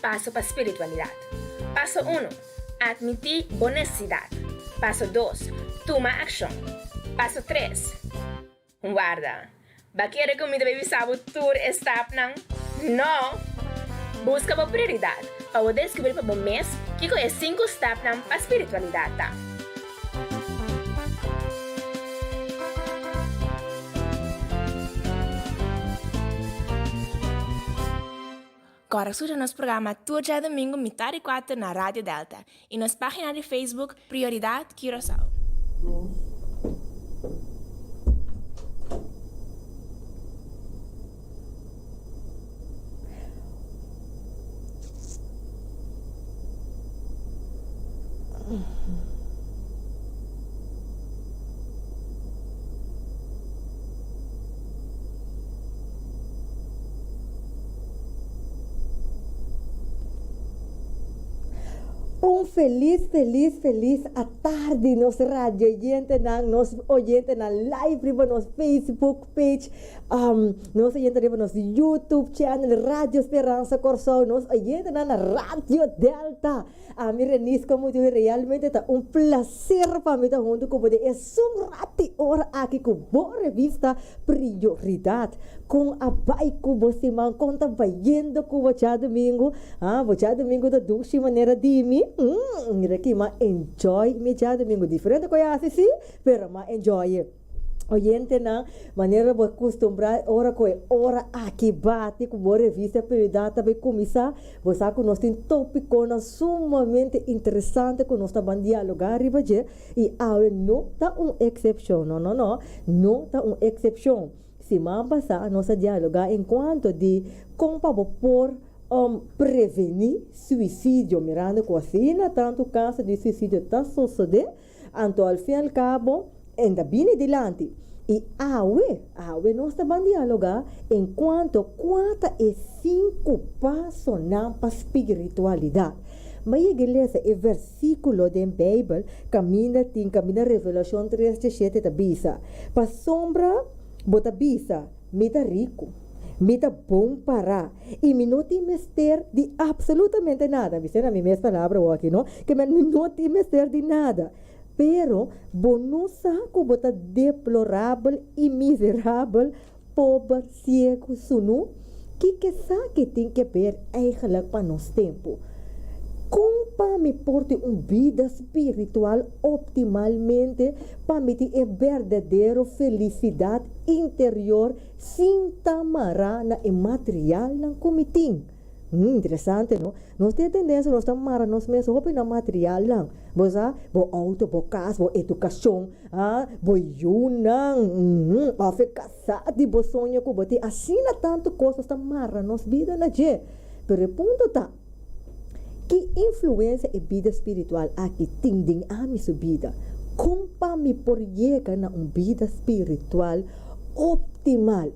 pasos para espiritualidad. Paso 1. Admitir necesidad. Paso 2. Toma acción. Paso 3. Guarda. ¿Va querer que mi baby sabe tour stop nang? No. Busca por prioridad para descobrir para o mês que é 5 steps para espiritualidade. Tá? Agora surge nosso programa todo dia domingo, metade e 4 na Rádio Delta e nossa página de Facebook Prioridade Curaçao. Feliz a tarde nos rádio nos oyente na live nos Facebook page, nos oyente nos YouTube channel Radio Esperança Corsão, nos oyente na Radio Delta. A mim Renis, como tu realmente tá placer para mim estar junto com você. É um rato hora aqui com boa revista Prioridade. Com a baico você man conta vaiendo com você domingo. Você domingo da duche maneira de mim. Aqui ma enjoy me já domingo diferente conhece sim, pero ma enjoy. Oyente na maneira de acostumbrar hora aqui bate com boa revista Prioridade também começar você conosco um tópico sumamente interessante que nós estamos dialogar riba e não tá excepção não tá excepção se mais passar nossa dialogar enquanto de como para por prevenir suicídio mirando com assim tanto caso de suicídio tá suceder então ao fim e ao cabo ainda bem adiante. E nós estamos dialogar enquanto 4 e 5 passos para a espiritualidade. Mas a igreja é versículo da Bíblia, caminha Revelação 3:7 da bisa. Para sombra, bota bisa, mita rico. Mita bom para e me não tem mister de absolutamente nada. Me será a minha palavra aqui, não? Que me não tem mister de nada. Pero, bonosa ko bota deplorável e miserável, pobre, ciego, sunu, que tem que ver eigenlijk para nosso tempo. Como para me porte uma vida espiritual optimalmente, para me ter verdadeira felicidade interior, sem tamará na material na comitim. Interessante, não? Nós temos tendência, nós estamos marando nós mesmos, na material lang. Bo auto, bo casa, bo educação, bo yunang, afe casado, bo sonho, bo te assim na tanto coisa, estamos marando nossa vida na je. Pero o ponto tá, que influência a vida espiritual aqui tem a minha vida? Como para me projetar na vida espiritual optimal?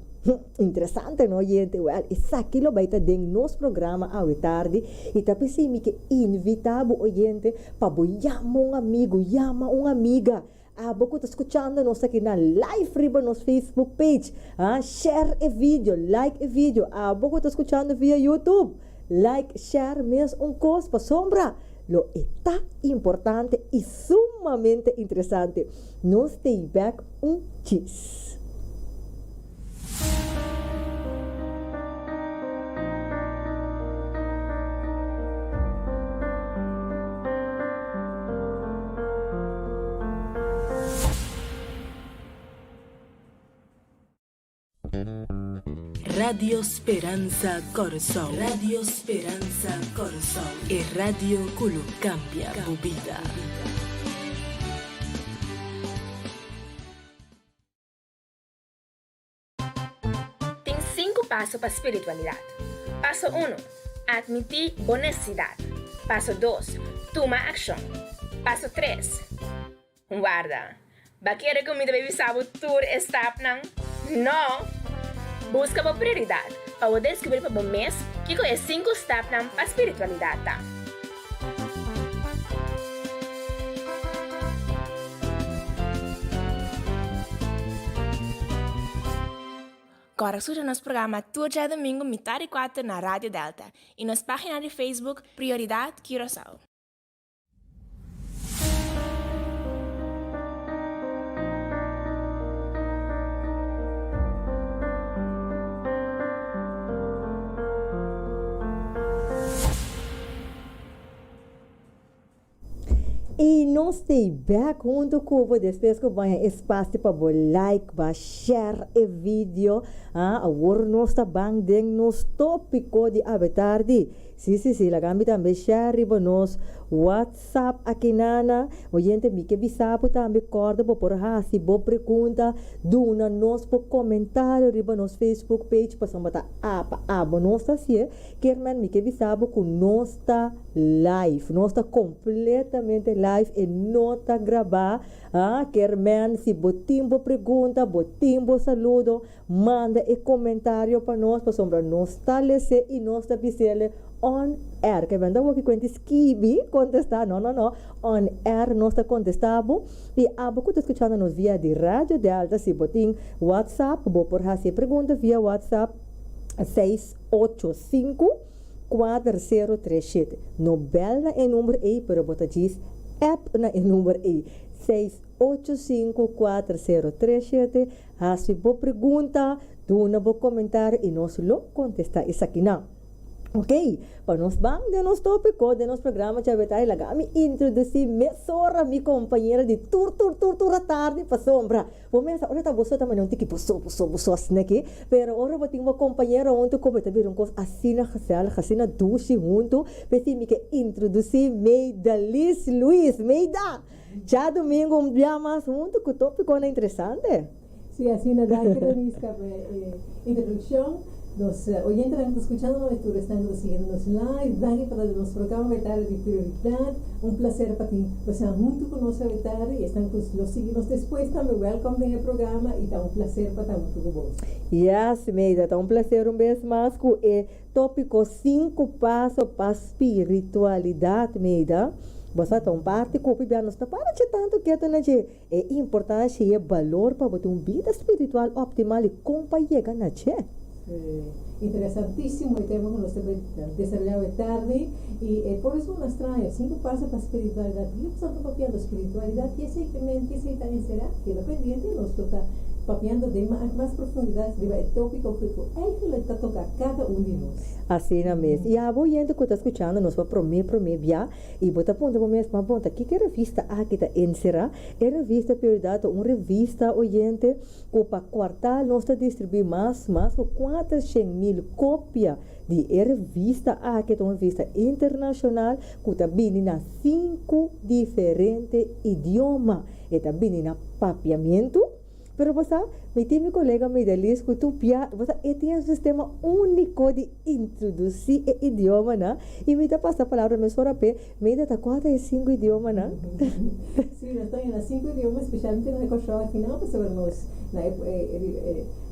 Interessante, não, gente? Well, isso aqui vai estar dentro do nosso programa à tarde e também se me que invitar o gente para chamar um amigo, chamar uma amiga. Você está escutando nós aqui na live riba no Facebook page. Share o vídeo, like o vídeo. Você está escutando via YouTube. Like, share, mesmo coisa para sombra. Lo está importante e sumamente interessante. Nós stay back cheese. Radio Esperanza Corazón. Radio Esperanza Corazón. E radio que cambia tu vida. Tem 5 passos para a espiritualidade. Passo 1. Admitir necesidade. Passo 2. Toma ação. Passo 3. Guarda. ¿Va querer que mi baby sabe tour stop nang? No. Busca por prioridade para descobrir para o mês que é 5 steps para a espiritualidade. Tá? Agora escuta nosso programa todo dia domingo, metade e 4 na Rádio Delta e nossa página de Facebook Prioridade Curaçao. E nós estamos back junto com você, depois que vai espaço para like, para share o vídeo, agora nós está bang deng nos tópico de abetardi. Sim, la gambi também share para nós WhatsApp aqui nana, oyente mi que bisapo também corda por se bo pergunta, duna nos por comentário riba nos Facebook page para sambata nós está assim, quermen mi que bisapo com nós está live, nós está completamente live e não está gravar, quermen se botimbo pergunta, botimbo saludo, manda e comentário para nós para sombra nós está lese e nós está bisele on air, que venda o que cuenta skibi contestar, no, on air nós está contestando e abo que está escuchando nos via de rádio de alta se botin WhatsApp, bo por se pergunta via WhatsApp 685-4037 no bel na número aí, pero bota diz app na número aí 685-4037 se bo pergunta, do na bo comentário e nós lo contestar isso aqui não. Ok, para nós bang de nos tópico de nos programa já vetai laga me introduzir me sora mi companheira de tur tarde para sombra. Começa ora tá você também não tem que posso assim aqui, pero ora vou ter uma companheira onde como tá viram coisa assina hasina dushi junto, pesi me que introduzir Meida Luis Meida. Já domingo dia mais junto com tópico é interessante. Sí, así nada, quiero introducción. Los oyentes que están escuchando nosotros están siguiendo live, dan para nuestro programa Vetare de Prioridad. Un placer para ti. Pues junto con nosotros Vetare y están los signos después también. Welcome en el programa y está un placer para estar junto con vos. Yes, Meida, está un placer un vez más con el tópico 5 pasos para espiritualidad, Meida. Você está parte copiar nos para tanto que é importante e valor para ter uma vida espiritual optimal e companhia na interesantísimo el tema que nos desarrollado tarde y por eso nos trae 5 pasos para espiritualidad. Yo estamos papiando espiritualidad, que ese también será que dependiente nos toca papiando de más profundidad de tópico que le está toca a cada uno de nosotros. Assim na mesma. E a boiente que está escutando nos vai prometer via e bota ponta para mesmo ponta que revista aqui está encerra é revista prioridade uma revista oyente que para quartal nós está distribuir mais com 400,000 cópias de revista aqui é uma revista internacional que está vindo na 5 diferentes idiomas e está vindo na papiamento. Pero você, meu colega Meida Luis, que tu pia, você tem um sistema único de introduzir o idioma, né? E me dá passar a palavra, mas só rapé, Meida tá 4 e 5 idiomas, né? Sim, nós estamos em 5 idiomas, especialmente no Ecochó aqui não, para saber nós,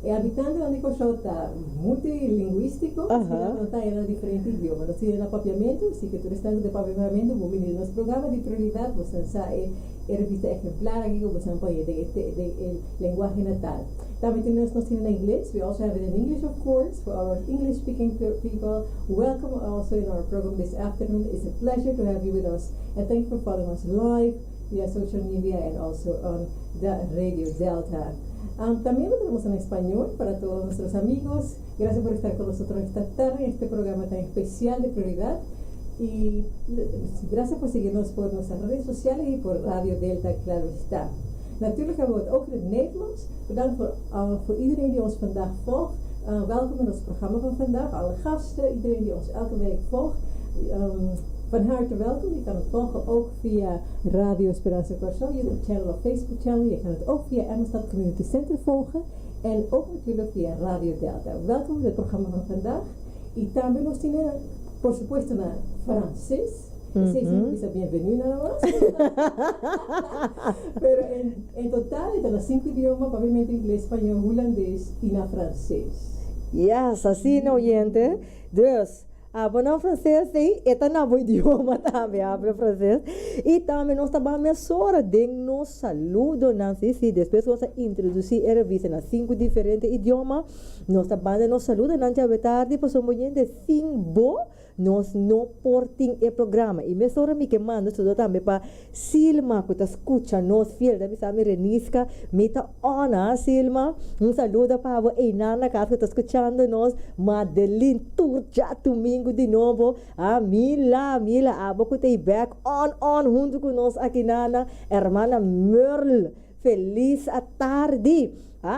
habitante do Ecochó está multilingüístico, não está em diferentes idiomas. Nós temos papiamento, se que tu estás de papiamento, vou vir nos programas de prioridade, você sabe, revista exemplar aqui que você põe de lenguaje natal. También tenemos en inglés. We also have it in English, of course, for our English-speaking people. Welcome also in our program this afternoon. It's a pleasure to have you with us. And thank you for following us live via social media and also on the Radio Delta. También lo tenemos en español para todos nuestros amigos. Gracias por estar con nosotros esta tarde en este programa tan especial de prioridad. Y gracias por seguirnos por nuestras redes sociales y por Radio Delta, claro está. Natuurlijk hebben we het ook in het Nederlands. Bedankt voor iedereen die ons vandaag volgt. Welkom in ons programma van vandaag. Alle gasten, iedereen die ons elke week volgt. Van harte welkom. Je kan het volgen ook via Radio Esperanza Curaçao, YouTube channel of Facebook channel. Je kan het ook via Amsterdam Community Center volgen. En ook natuurlijk via Radio Delta. Welkom in het programma van vandaag. Y también nos tiene, por supuesto, en francés. Sí, bienvenido nada más. Pero en total, de los 5 idiomas, obviamente inglés, español, holandés y na francés. Yes, assim, oyente. Dus, habla francês, e eta na bo idioma também, habla francês. E também nós trabalhamos só de nos saludo, Nancy, se depois vamos introduzir a revista na 5 diferentes idiomas. Nós trabalhamos nos saludo, Nancy, a tarde, para somos de 5 nós não portem o programa. E me sora me que manda tudo também para Silma, que está escutando nós, fiel, da missa me renisca, me tá ona, Silma. Saludo para a Einana, que está escutando nós, Madeline Turja, domingo de novo. Mila, abo que está back on, junto com nós aqui, Nana, hermana Merle. Feliz a tarde.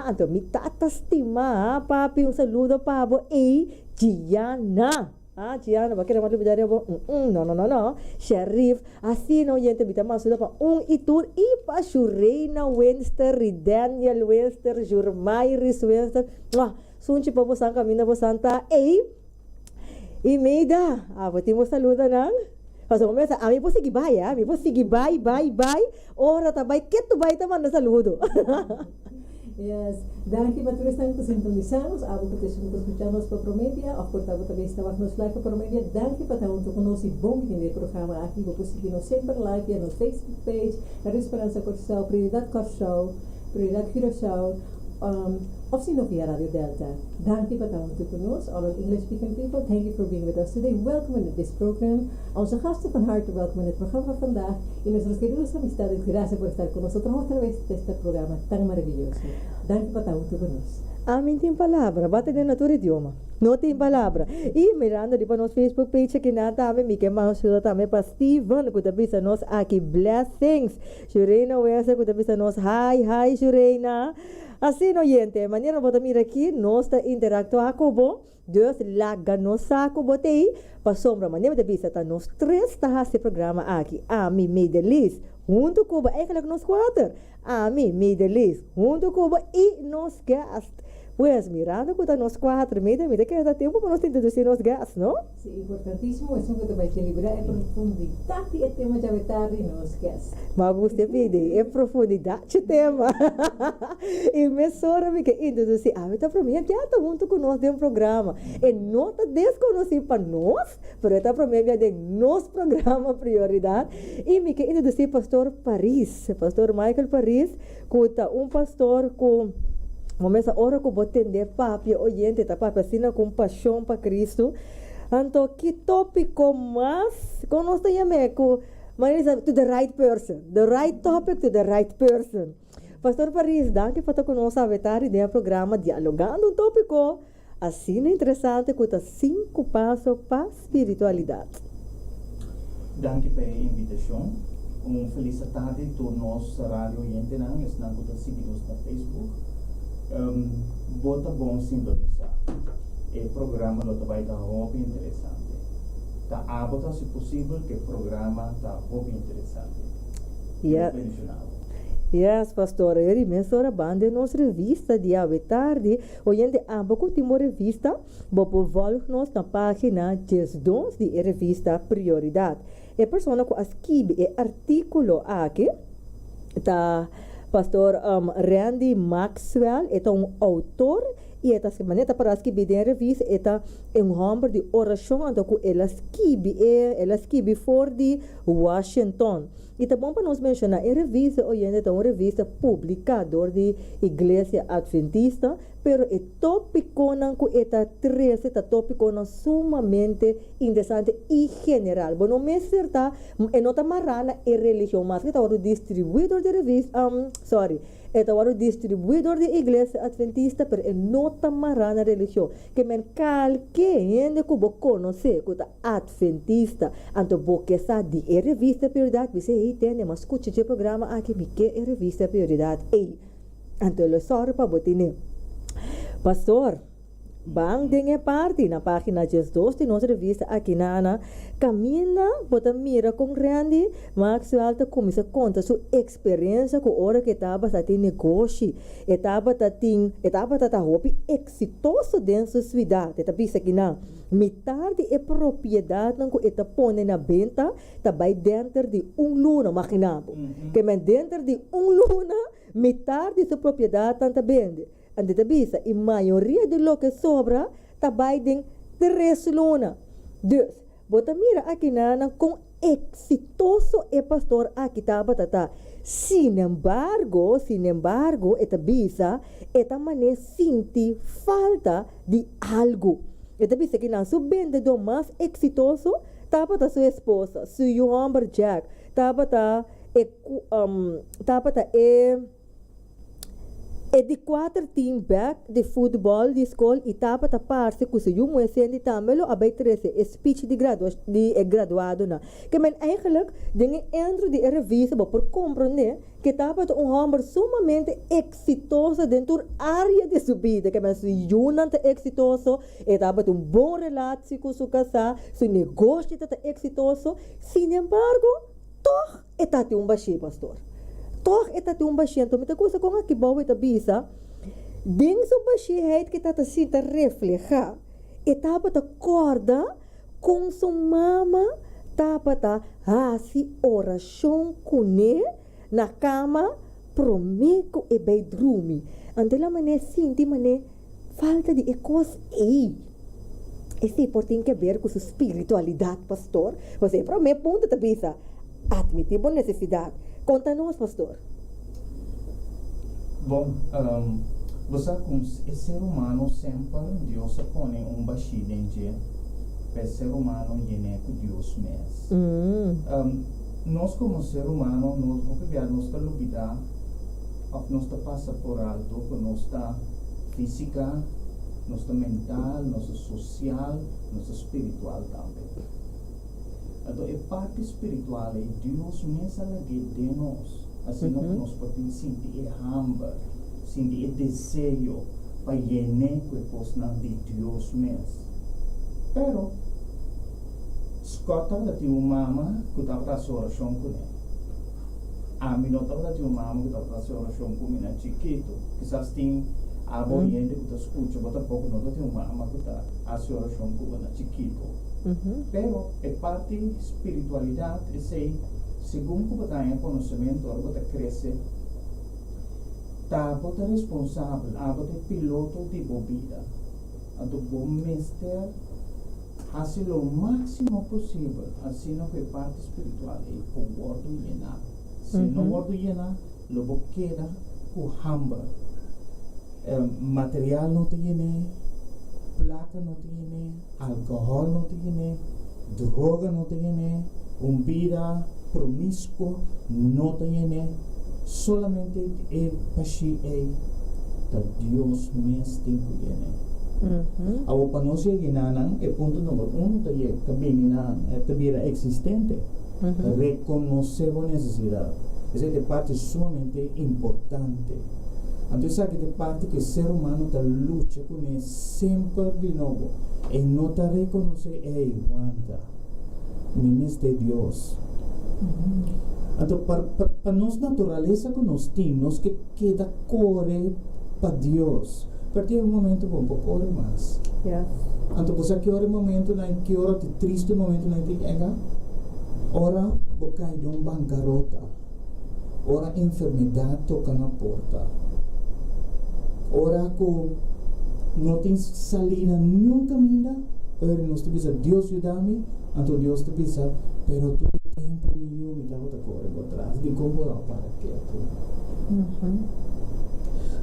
Então, me tata estima, papi, saludo para a Gianna. Gianna, va a querer más olvidar no. Sheriff, así no, gente, me más para itur y para su reina Wenster, Daniel Wenster, Jurmairis Wenster. Sunchi pa bosan camina bosanta. Y meida, batimos saluda nang. Pasó comienza, a mí pues sigue bye. Ora tabay, ¿qué tu bye te manda saludo? Yes, danke para todos están sintonizados, abo que estamos escuchando por Promedia, of por tabo também estava nos like por Promedia. Danke para tanto conosco bom que no programa aqui, vou conseguir nos sempre like no Facebook page, Radio Esperança Corsão, Prioridade Corsão, Prioridade Curaçao, of zie nog via Radio Delta. Dank je voor het conosco, all English speaking people. Thank you for being with us today. Welcome in this program. Onze gasten van harte welkom in het programma vandaag. Y nuestros queridos amistades, gracias por estar con nosotros otra vez en este programa tan maravilloso. Dank je voor het conosco. Amin tem palavra, bate de natura idioma. Não tem palavra. E mirando ali para nosso Facebook page aqui na também, me quer mais ajuda também para Steven, que também está nós aqui. Blessings. Jurena Wessa, que também está nós. Hi, Jurena. Assim, no gente, maneira bota mira aqui, nós está interactuando com o Deus laga nos saco botei, para sombra maneira de vista tá nós 3 tá esse programa aqui. Mi Midelis, junto com o eigenlijk nós 4. Mi Midelis, junto com o e nós gast. Pues mirando que nós 4, mira que dá tempo para nós introduzir nos gastos, não? Sim, importantíssimo, é que vai celebrar a profundidade e tema de habitar e nos gastos. Mas você pede, é profundidade o tema. E me sora me que introduzir, tá para mim, já está junto com nós de programa. E não está desconhecido para nós, mas está para mim de nosso programa prioridade. E me que introduzir pastor Michael Paris, que está pastor com momento hora que vou atender papi oyente tá papi assim com paixão para Cristo. Então que tópico mais conosco também com Marisa to the right person, the right topic to the right person. Pastor Paris, danke por estar conosco a vetar e o programa dialogando tópico assim interessante que tá 5 passos para espiritualidade. Danke pela invitação. Feliz tarde to nosso rádio oyente não está na seguidos na Facebook. Bota bom sintonizar. O programa lo vai dar muito interessante. Tá abota se possível que o programa tá muito interessante. Yes, pastor. Eu mesora banda nossa revista de tarde. Oyente abaco timo revista, bopo volg-nos na página 12 de revista Prioridade. E persona que escreve e artículo aqui, tá pastor Randy Maxwell, é autor e esta semana para escrever em revista é homem de oração, então ela escreve for de Washington. E tá bom para nós mencionar, a revista hoje é uma revista publicador de Igreja Adventista, pero o tópico não que está 13, é tópico não sumamente interessante e general. Bom, não me certa, não está marrana a religião, mas que está o distribuidor de revista, é o distribuidor de Igreja Adventista, pero não está marrana a religião. Que men qualquer gente que você conhece, que está Adventista, então você sabe de revista Prioridade, você tem mas escute o programa aqui, que é revista Prioridade. Então, eu só para botar pastor, bang dengue parte na página 12 de nossa revista aqui na camina, bota mira com Randy Maxwell tá começa a contar sua experiência com hora que estava a ter negócio, estava a hopi exitoso dentro da cidade, tá bisa aqui na metade é propriedade que está pondo na venda, tá vai dentro de luna, maquinabo, que men dentro de luna, metade da propriedade tá vende. Ante bisa, a maioria de lo que sobra tá vai em 3 luna. Dus, bota mira aqui na com exitoso é pastor aqui tá batata. Sin embargo, esta bisa, esta maneira sente falta de algo. Esta bisa que não sou vendedor mais exitoso, tá batata sua esposa, seu Jack, tá batata é de 4 team back de futebol de escola e tapa tapar-se com o seu moesende também a bij 13 speech de graduado na. Que men eigenlijk dingen entro de revista por compreender que tapa homem sumamente exitoso dentro da área de sua vida, que men sujunante exitoso, e tapa boa relação com sua casa, seu negócio está exitoso, sin embargo, toch está baixo, pastor. Toch é um baixinho, então muita coisa com aqui boa e bisa, dentro da baixinha que está assim a reflejar, e tapa ta corda com sua mama, tapa ta assim oração com ele na cama, prometo e bem dormir. Andela mané sinti mané falta de coisa aí. Esse tem que ver com sua espiritualidade, pastor. Você promete ponto ta bisa, admitir boa necessidade. Conta-nos, pastor. Bom, você como ser humano sempre Deus põe baixinho dentro para ser humano e com Deus mesmo. Nós como ser humano, nós lupita, nós passa por alto com nossa física, nossa mental, nossa social, nossa espiritual também. Então, a parte espiritual é Deus mesmo de nós. Assim, nós podemos sentir hambre, sentir desejo para llenar com a coisa de Deus mesmo. Pero, escuta de uma mama que está para a oração com ele. A mim não está de uma mama que está para a oração com ele, chiquito. Quizás tem a boiende que está escutando, mas pouco não tem uma mama que está a oração com ele, chiquito. Pero é parte espiritualidade, esse segundo que você tem conhecimento, você cresce, você é responsável, você é piloto de vida. Então, bom mestre, fazer o máximo possível, assim não é parte espiritual, é o guardo llenar. Se não guardo llenar, logo queda com hambre. Material não te llena. Plata não tiene, alcohol não tiene, droga não tiene, vida promiscuo não tiene, solamente é paixão da Deus mesmo tem que tiene. A opanosia ginanan é ponto número 1 também é também existente, reconhecer a necessidade. Essa é parte sumamente importante. Então, sabe que parte que o ser humano está luta com ele sempre de novo. E não está reconhecer, aguanta. Minas de Deus. Então, para nossa natureza que nós temos, que queda correr para Deus. A partir do momento, vamos correr mais. Então, você que hora momento, que hora de triste momento, não tem ora, você cai de bancarrota. Ora, enfermidade toca na porta. Ora que não tem salida nunca ainda, nós te pensa, Deus ajuda-me, então Deus te pensa, pero todo tempo me dá outra coisa por trás, de como para quieto.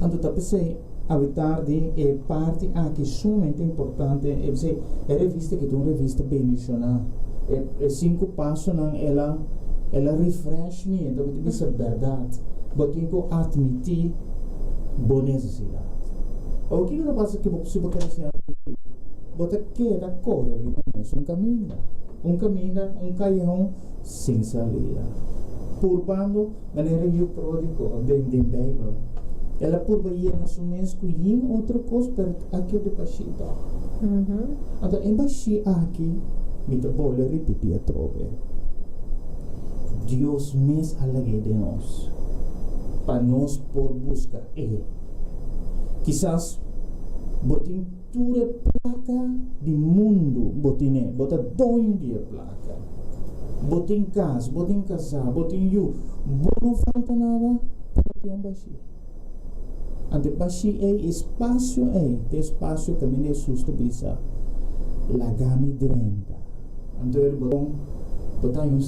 Então, tá pensei, a tarde é parte aqui sumamente importante, é revista que é uma revista bendicional, é 5 passos, ela refresh me, então te pensa verdade, mas tem que admitir boa necessidade. O que não passa que você pode ser você quer correr um caminho, um caminhão sem saída. Purbando maneira eu pródigo dentro da Bíblia. Ela purba ia na sua mesmo e outra coisa para aqui de baixita. Então em baixi aqui me dá bola repetir a trove. Deus mesmo alague de nós. Para nós por buscar quizás botin tura placa de mundo botine bota doin dia placa botin casa botin casa botin you não falta nada botin baixi ante baixi espaço tem espaço que me susto bisa lagami drenta Então, botar um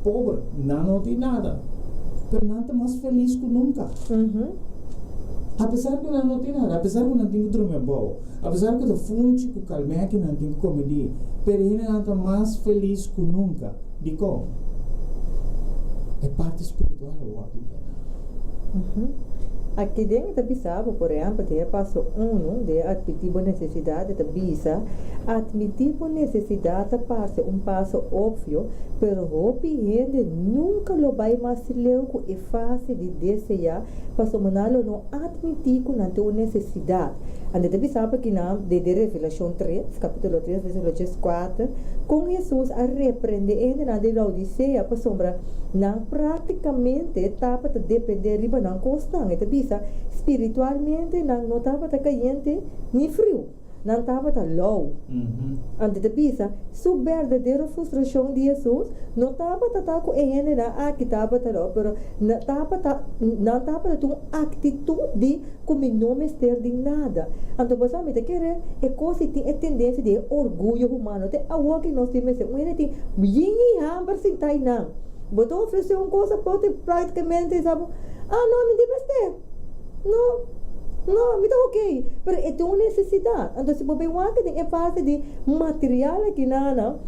pobre, não tem nada. Pero não está mais feliz que nunca. Apesar que não tem nada, apesar que não tem que dormir bom, apesar que o funde que calmea que não tem que comer, pero ele não está mais feliz que nunca. Digo, é parte espiritual o Aqui dentro da bisapa, por exemplo, que é passo 1 de admitir a necessidade da bisa, admitir a necessidade parece passo óbvio, pero hopi gente nunca lo vai mais ler com é fácil de desejar, para manalo não admitir que não tem necessidade. Ande da bisapa que não de Revelação 3, capítulo 3, versículo 4, com Jesus a repreender ainda na de Laodiceia, para sombra não praticamente estava a depender de não constante, então bisa espiritualmente não estava a caliente nem frio, não estava a low. Antes de bisa, sua verdadeira frustração de Jesus não estava a estar com ele na que estava a low, pero não estava a ter uma atitude como não me de nada. Então você me quer é coisa tem a tendência de orgulho humano, tem algo que nós temos que ele tem bem hamper sem tai não. Botou oferecer uma coisa, pode praticamente, sabe? Não, me deve não, me está ok. Mas é uma necessidade. Então, se você vai que é parte de material aqui, não,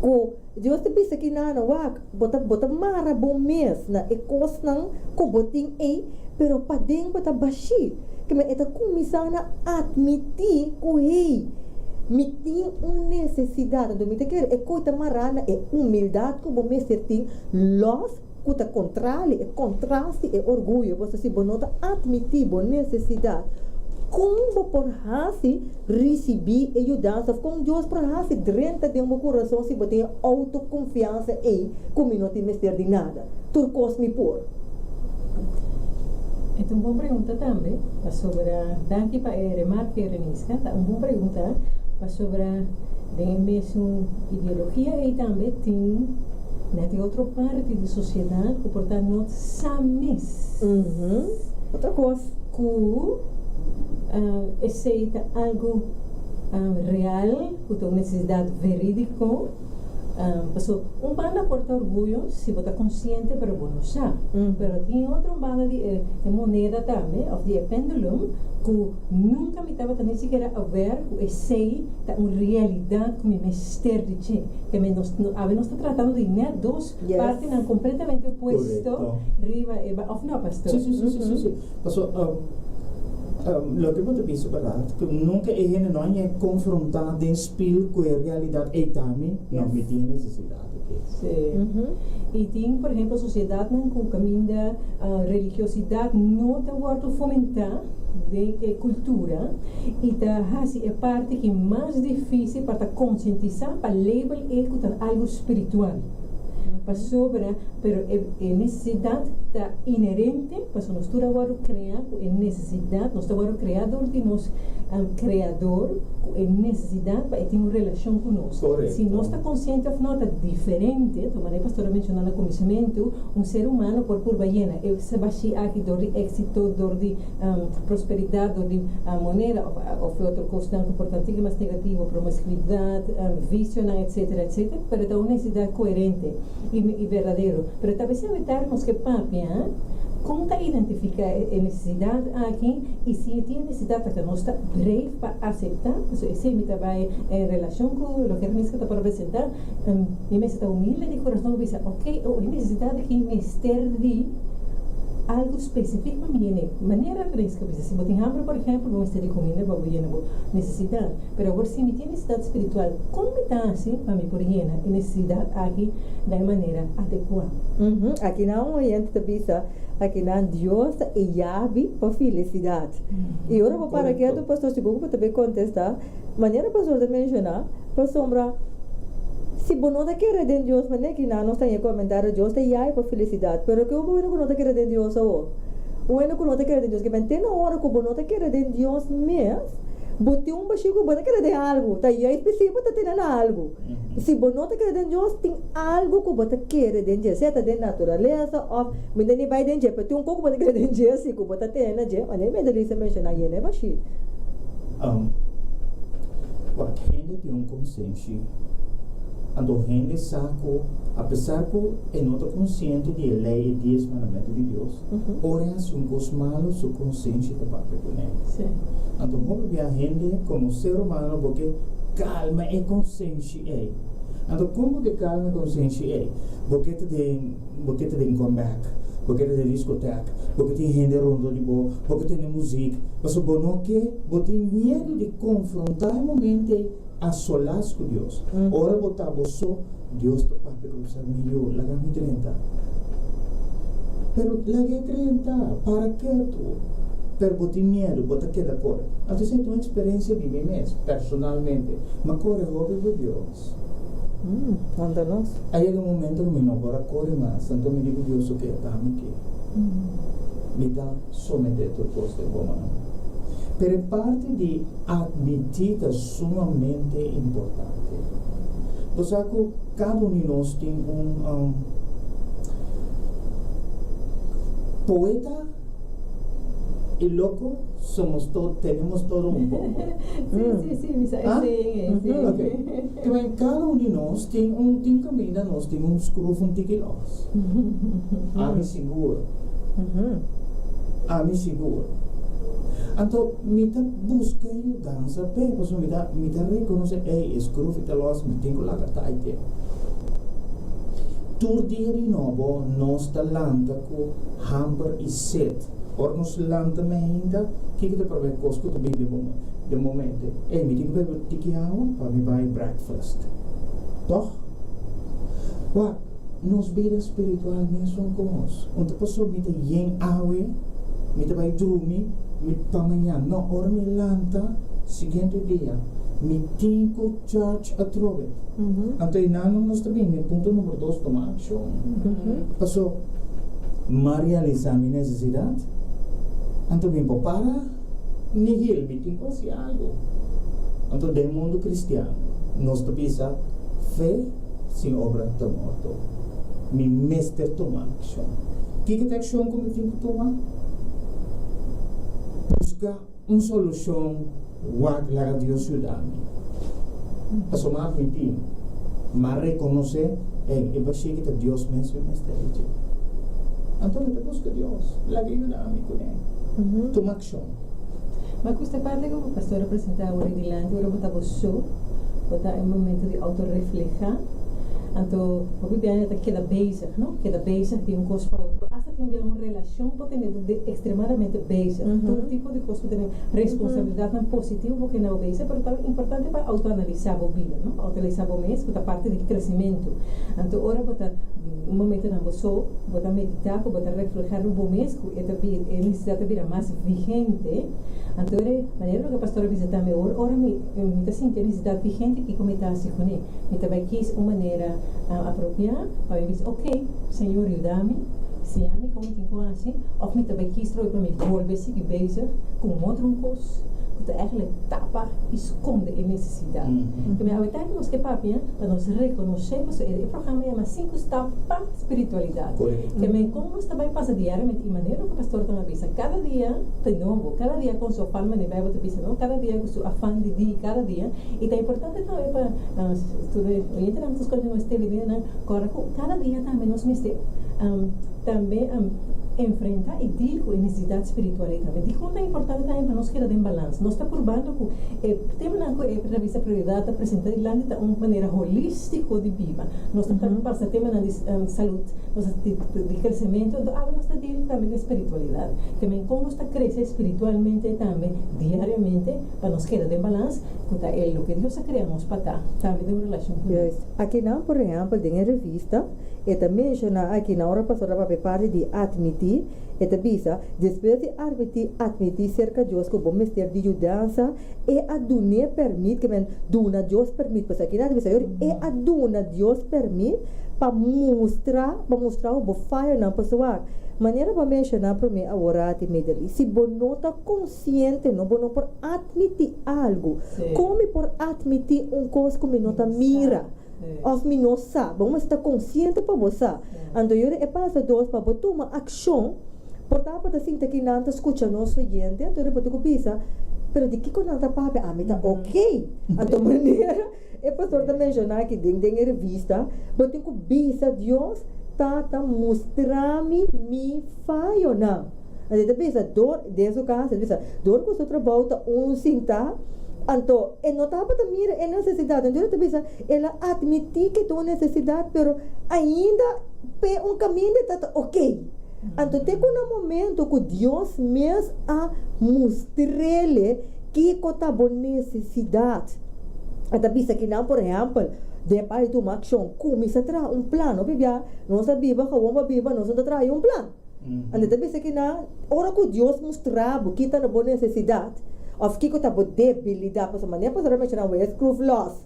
que Deus te pensa que não, bota mara bom mês, na é coisa não, que botem aí, pero para dentro bota baixi. Que me está começando a admitir que me tem uma necessidade, então me quer é coisa marana, é humildade que você certinho, los que te contrale, é contraste, é orgulho, você se bonota admitir a necessidade. Como por assim receber ajuda, com Deus por assim dentro de um coração se você tem autoconfiança aí, como não tem mestre de nada, turcos me por. Então, uma boa pergunta também, sobre daqui para remarcar nisso, uma boa pergunta sobre a mesma ideologia e também tem outra parte da sociedade que portanto não sabemos outra coisa que aceita algo real que tem necessidade verídica banda porta orgulho se você está consciente pero você não sabe pero tem outra banda de moneda também of de pendulum que nunca me estava nem sequer a ver que sei da uma realidade que me mister de che que me nós está tratando de duas partes completamente opuesto riba of não pastor sim. Lo que você pensa verdade que nunca não é confrontar de espírito com a realidade e também não me tem necessidade. Sim. E tem, por exemplo, a sociedade com o caminho da religiosidade não está a fomentar de cultura e é parte que é mais difícil para conscientizar para levar algo espiritual. Sobre, pero a necessidade está inerente, para nós estamos agora criar a necessidade, nós estamos agora criador de nós, criador, a necessidade para ter uma relação conosco. Correto. Se nós está consciente ou não, está diferente, como a pastora mencionou no começamento, ser humano por baiana, se baixa aqui dor de êxito, dor de prosperidade, dor de moneda, ou outra coisa tão importante, mas negativo, promiscuidade, vício, etc, pero está uma necessidade coerente e verdadeiro. Pero talvez evitarmos que papi, como está identificar a necessidade aqui e se tem necessidade que nós está breve para aceitar, se me vai em relação com o que a gente está para apresentar, e me está humilde de coração, diz, ok, a necessidade que me de algo específico para mim, maneira fresca, se você tem hambre, por exemplo, vamos ter de comida para você necessidade, mas agora se me tem necessidade espiritual, como está assim para mim por llena a necessidade aqui da maneira adequada? Aqui não a gente pensa, aqui não Deus é chave para felicidade. E agora vou para aqui, o pastor Chico para também contestar, maneira pastor de mencionar, para sombra se você não quer de Deus, mas nem que não está em comentário, Deus tem aí para felicidade. Pero que o bueno que não quer de Deus, o bueno que não quer de Deus, que mantém na hora que você não quer de Deus mesmo, Bote basico, bota que de algo. Tá aí específico, tá tendo algo. Se você não tá querendo Deus, tem algo que você quer de Deus. Seja de natureza, ou ainda nem vai de Deus. Porque tem um pouco que você quer de Deus, se você tem de Deus. Mas nem me dá mencionar aí, né, basico. What gente tem consciência. Ando gente saco, apesar que não está consciente de lei e 10 mandamentos de Deus, ora é um cos malo sua consciência de papel com ele. Sim. Ando como a gente como ser humano porque calma e consciência é. Ando como de calma e consciência é, porque te tem comeback, porque te tem discoteca, porque tem gente rondo de boa, porque tem música, mas o bom que você tem medo de confrontar o momento a solas com Deus. Ora botar você, Deus te papi começar melhor, lagami 30. Pero lagay 30, para que tu? Pero botar medo, botar que da cor. Então é uma experiência de mim mesmo, personalmente, mas corre hobby com Deus. Manda nós. Aí é um momento que eu não vou correr mais, então me digo Deus o que está aqui. Me dá somente a tua costa de boa. Per parte di admitita sumamente importante. Você que cada um de nós tem poeta e louco, temos todo um pouco. Sim, sim. Ok. Então, cada um de nós tem caminho, nós temos um escrovo um tiquilos. Me seguro. Me seguro. Então, me busca mudança, porque me reconhece, escreve que nós me tem que lá taite. Tur dia de novo, nós talanta com hamper e set. Or nós lanta me ainda, que te prove cosco to bem de momento. Me tem que beber tiki água para me buy breakfast. Toch? Wat? Nos vida espiritual mesmo como nós. Onde pessoa me tem yen água, me te vai dormir, me pamanhã, não, ora me lanta, seguinte dia, me tinko church a trove. Então, não nós também, me ponto número 2, tomar ação. Passou, realizar minha necessidade, então, me para, nihil, me tinko assim algo. Então, do mundo cristiano, nós pensamos, fé sem obra está morto. Me mestre tomar ação. Que é a ação que me tenho que tomar? Buscar uma solução que Deus ajuda-me. A somar mentir, mas reconhecer é baixar que Deus mesmo me está aí. Então, eu busco Deus, lá que ajuda-me com ele. Toma ação. Mas questa parte que o pastor apresenta ora dilante, ora botar você, botar um momento de autorreflexão. Então, o que é que queda bezig, não? Queda bezig de coisa para outro. Hasta tem uma relação pode ter extremadamente bezig. Todo tipo de coisa pode ter responsabilidade não positiva porque não é bezig, mas também importante para autoanalisar a vida, não? Autoanalisar o mês, que é parte de crescimento. Então, ora botar um momento na você, botar meditar, botar refletir o mês, que é necessidade de vir mais vigente. Então, a maneira que a pastora visita me ora me está sentindo necessidade vigente que como está assim com ele. Me está aqui uma maneira apropriada para dizer, ok, Senhor, ajuda-me, se ame como tenho assim, ou me está aqui para me volver se que bezig com outro coisa. Que eigenlijk tapa esconde a necessidade. Que me ajuda a que papi para nós reconhecermos o programa chama 5 etapas espiritualidade. Que me como nós também passa diariamente e maneira que o pastor também avisa cada dia de novo, cada dia com sua forma de Bíblia te avisa, não? Cada dia com seu afã de dia, cada dia. E é importante também para entender as coisas que nós estamos vivendo, cada dia também nós também enfrentar e dizer com a necessidade espiritual também. Digo que é importante também para nós que em balanço. Nós estamos provando que temos uma revista prioridade apresentar de uma maneira holística de vida. Nós estamos para tema de saúde, de crescimento, então nós estamos dizendo também de espiritualidade. Também como nós estamos crescendo espiritualmente também, diariamente, para nós quedar em balanço, que é o que Deus criamos para estar também de uma relação com Deus. Aqui não, por exemplo, em revista, e também menciona aqui na hora pastora para parte de admitir, e também depois de admitir cerca de Deus que bom mestre de mudança e a duna permite que duna Deus permite para aqui na divisão e a duna Deus permite para mostrar o fire na pessoa maneira para mencionar para mim agora te medali se não está consciente não não por admitir algo como por admitir coisa que não está mira of me não sabe vamos estar consciente para você então eu é passa dois para tomar ação portanto para assim que não está escutando nosso gente então eu vou pensar pero de que não está para a mim está ok então maneira é pastor também mencionar que tem revista mas tem que bisa Deus tá mostrar-me me falho não a gente pensa dor desse caso pensa dor que o trabalho tá cinta então não tá para mira é necessidade então eu pensa ela admitir que tem necessidade pero ainda caminho tá ok então tem um momento que Deus mesmo a mostrar-lhe que tá boa necessidade até pensa que não por exemplo depois de uma ação, começa a trazer plano, bibia, não sabia que vamos biba, não sabia trazer plano. Anda também se que na hora que Deus mostrava que está na boa necessidade, ou que está boa debilidade, para maneira para realmente não é screw loss,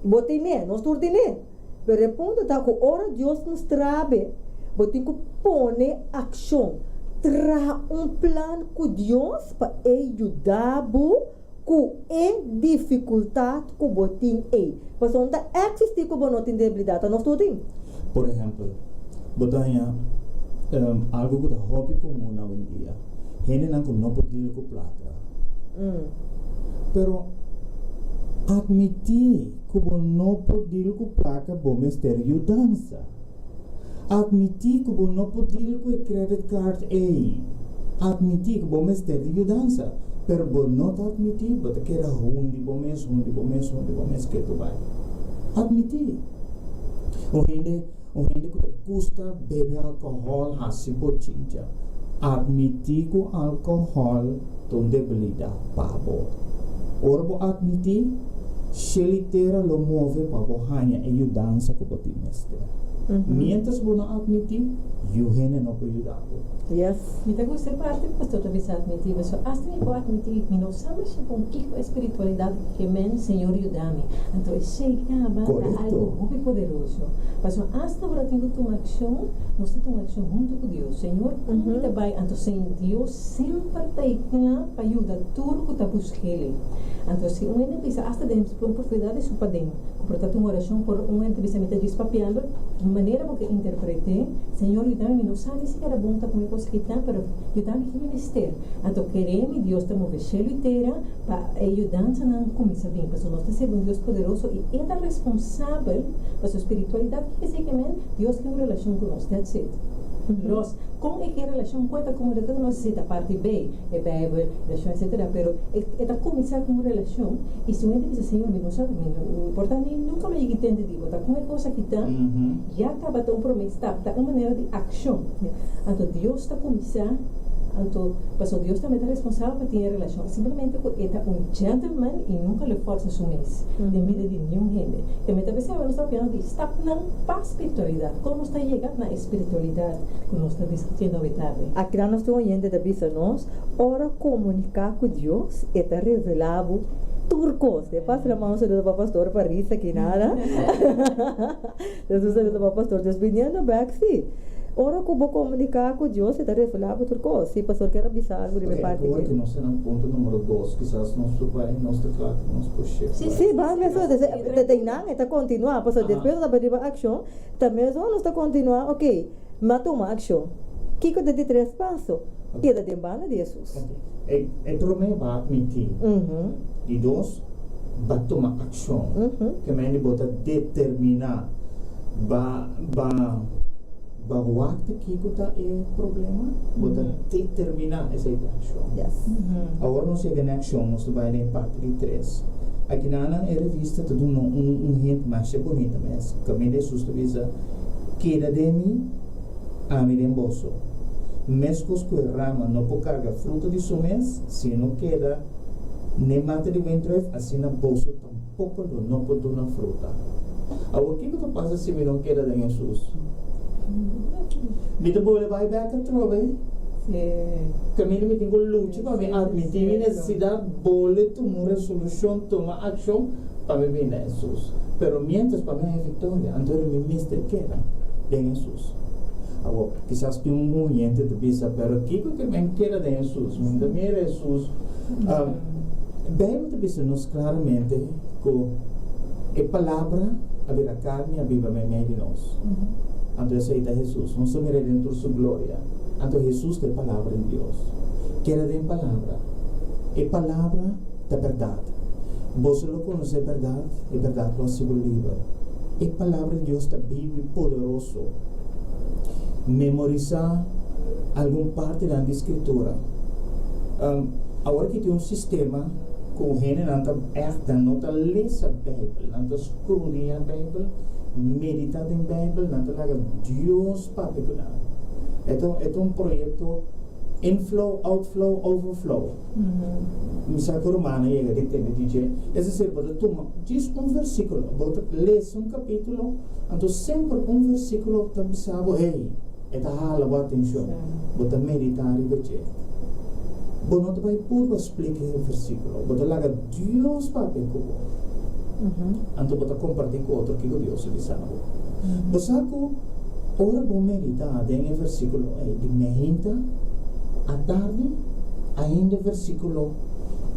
botei né, não estou né, pero ponto tá que hora Deus mostrava, botei que pone ação, trazer plano que Deus para ajudar ku dificuldade que botin mas onde existe que não tem debilidade não estou tem por exemplo botanya algo que é hobby comum hoje em dia gente não pode ir com plata pero admitir que não pode ir com plata bom ter ajudança admitir que não pode ir com credit card admitir que bom ter ajudança pero não está admitir, porque quer hundi bom mês que tu vai admitir. O gente que custa beber álcool hasi botinja. Admitir que o álcool tem debilidade pabo. Ora bo admitir, shelitera lo move pabo hanya e ajudança que botin neste. Mientras bo não admitir, you gente não pode ajudar. Yes. Me te gusta parte pastor também se admitir, mas hasta me pode admitir, me não sabe se com que espiritualidade que men Senhor ajuda-me. Então sei que algo muito poderoso. Mas hasta agora tenho uma ação, nós temos uma ação junto com Deus. Senhor, como que vai? Então sem Deus sempre está para ajudar tudo que está buscando. Então se um ente pensa hasta dentro por profundidade super dentro, portanto uma oração por um ente pensa me diz papiando, maneira porque interpretei, Senhor ajuda-me, não sabe se era bom estar comigo que está, pero ajuda-me que ministério. Então queremos Deus te mover cheio inteira para ajudar-nos a começar bem, porque nós temos um Deus poderoso e é responsável para sua espiritualidade que diz que Deus tem uma relação com nós, that's it. Nós, como é que a relação com a comunidade não necessita parte B, é Bíblia, relação, etc. Pero é começar com uma relação e se o ente diz, Senhor, não sabe, não importa nem nunca me entende digo, tá com uma coisa que está, já está batendo promessa, está uma maneira de ação. Então Deus está começar, então, mas Deus também está responsável para ter relação. Simplesmente é um gentleman e nunca lhe força a mês de vida de nenhum gente. Também está pensando, nós estamos falando de estar para a espiritualidade. Como está chegando na espiritualidade que nós estamos discutindo hoje tarde? Aqui nós estamos olhando da vista nós, ora comunicar com Deus está revelado turcos. Depois la mão do pastor para isso aqui nada. Jesus do pastor desviando back sim. Ora como comunicar com Deus está revelado turcos. Se pastor quer avisar algo de minha parte. Agora que nós estamos no ponto número 2, quizás nosso pai, nosso teclado, nosso puxer. Sim, mas tem nada, está continuar. Pastor depois da primeira ação, também só nós está continuar. Ok, mata uma ação. Que que de 3 passos? Que da dembana de Jesus. É promessa vai admitir. E 2 vai tomar ação. Que me bota determinar o acto que está é problema, bota determinar essa ação. Yes. Agora nós chegamos na ação, nós vamos em parte de 3. Aqui na revista todo gente mais bonita mesmo. Caminho de Jesus diz, queda de mim, a mim em bolso. Mescos que rama não pode carregar fruta de seu mês, se não queda nem mata de ventre, assim na bolso tampouco não pode dar fruta. Agora o que passa se não queda de Jesus? Mita boleh vai back and throw away. Kami namin tinggal lucu kami admitir necessidade boleh tomar resolução, tomar ação para mim na Jesus. Pero mientras para mim é vitória, então me mister queda de Jesus. Agora, quizás tem oyente de bisa, pero que me queda de Jesus, me mira Jesus. Bíblia de bisa nos claramente que a palavra, a carne, a Bíblia me meio de nós. Então, essa é Jesus, não só mira dentro de sua glória. Então, Jesus é a palavra de Deus. Queda de palavra. É palavra da verdade. Você não conhece a verdade lo hace livre. A palavra de Deus está vivo e poderoso. Memorizar alguma parte da escritura. Agora que tem sistema com gente não está echt, não está lesa a Bíblia, não está escrutando a Bíblia, meditar em Bíblia, não está lá Deus para pecunar. Então, é projeto inflow, outflow, overflow. Misal que Romana llega de tema dice, es decir, você toma, diz versículo, você lê capítulo, então sempre versículo está pensando, hey, é da hala a atenção, você meditar e ver. Você não vai poder explicar o versículo, você laga Deus para pecunar. Então você compartilha com outro que Deus lhe sabe. Você ora você meditar em versículo de meinta, a tarde, ainda versículo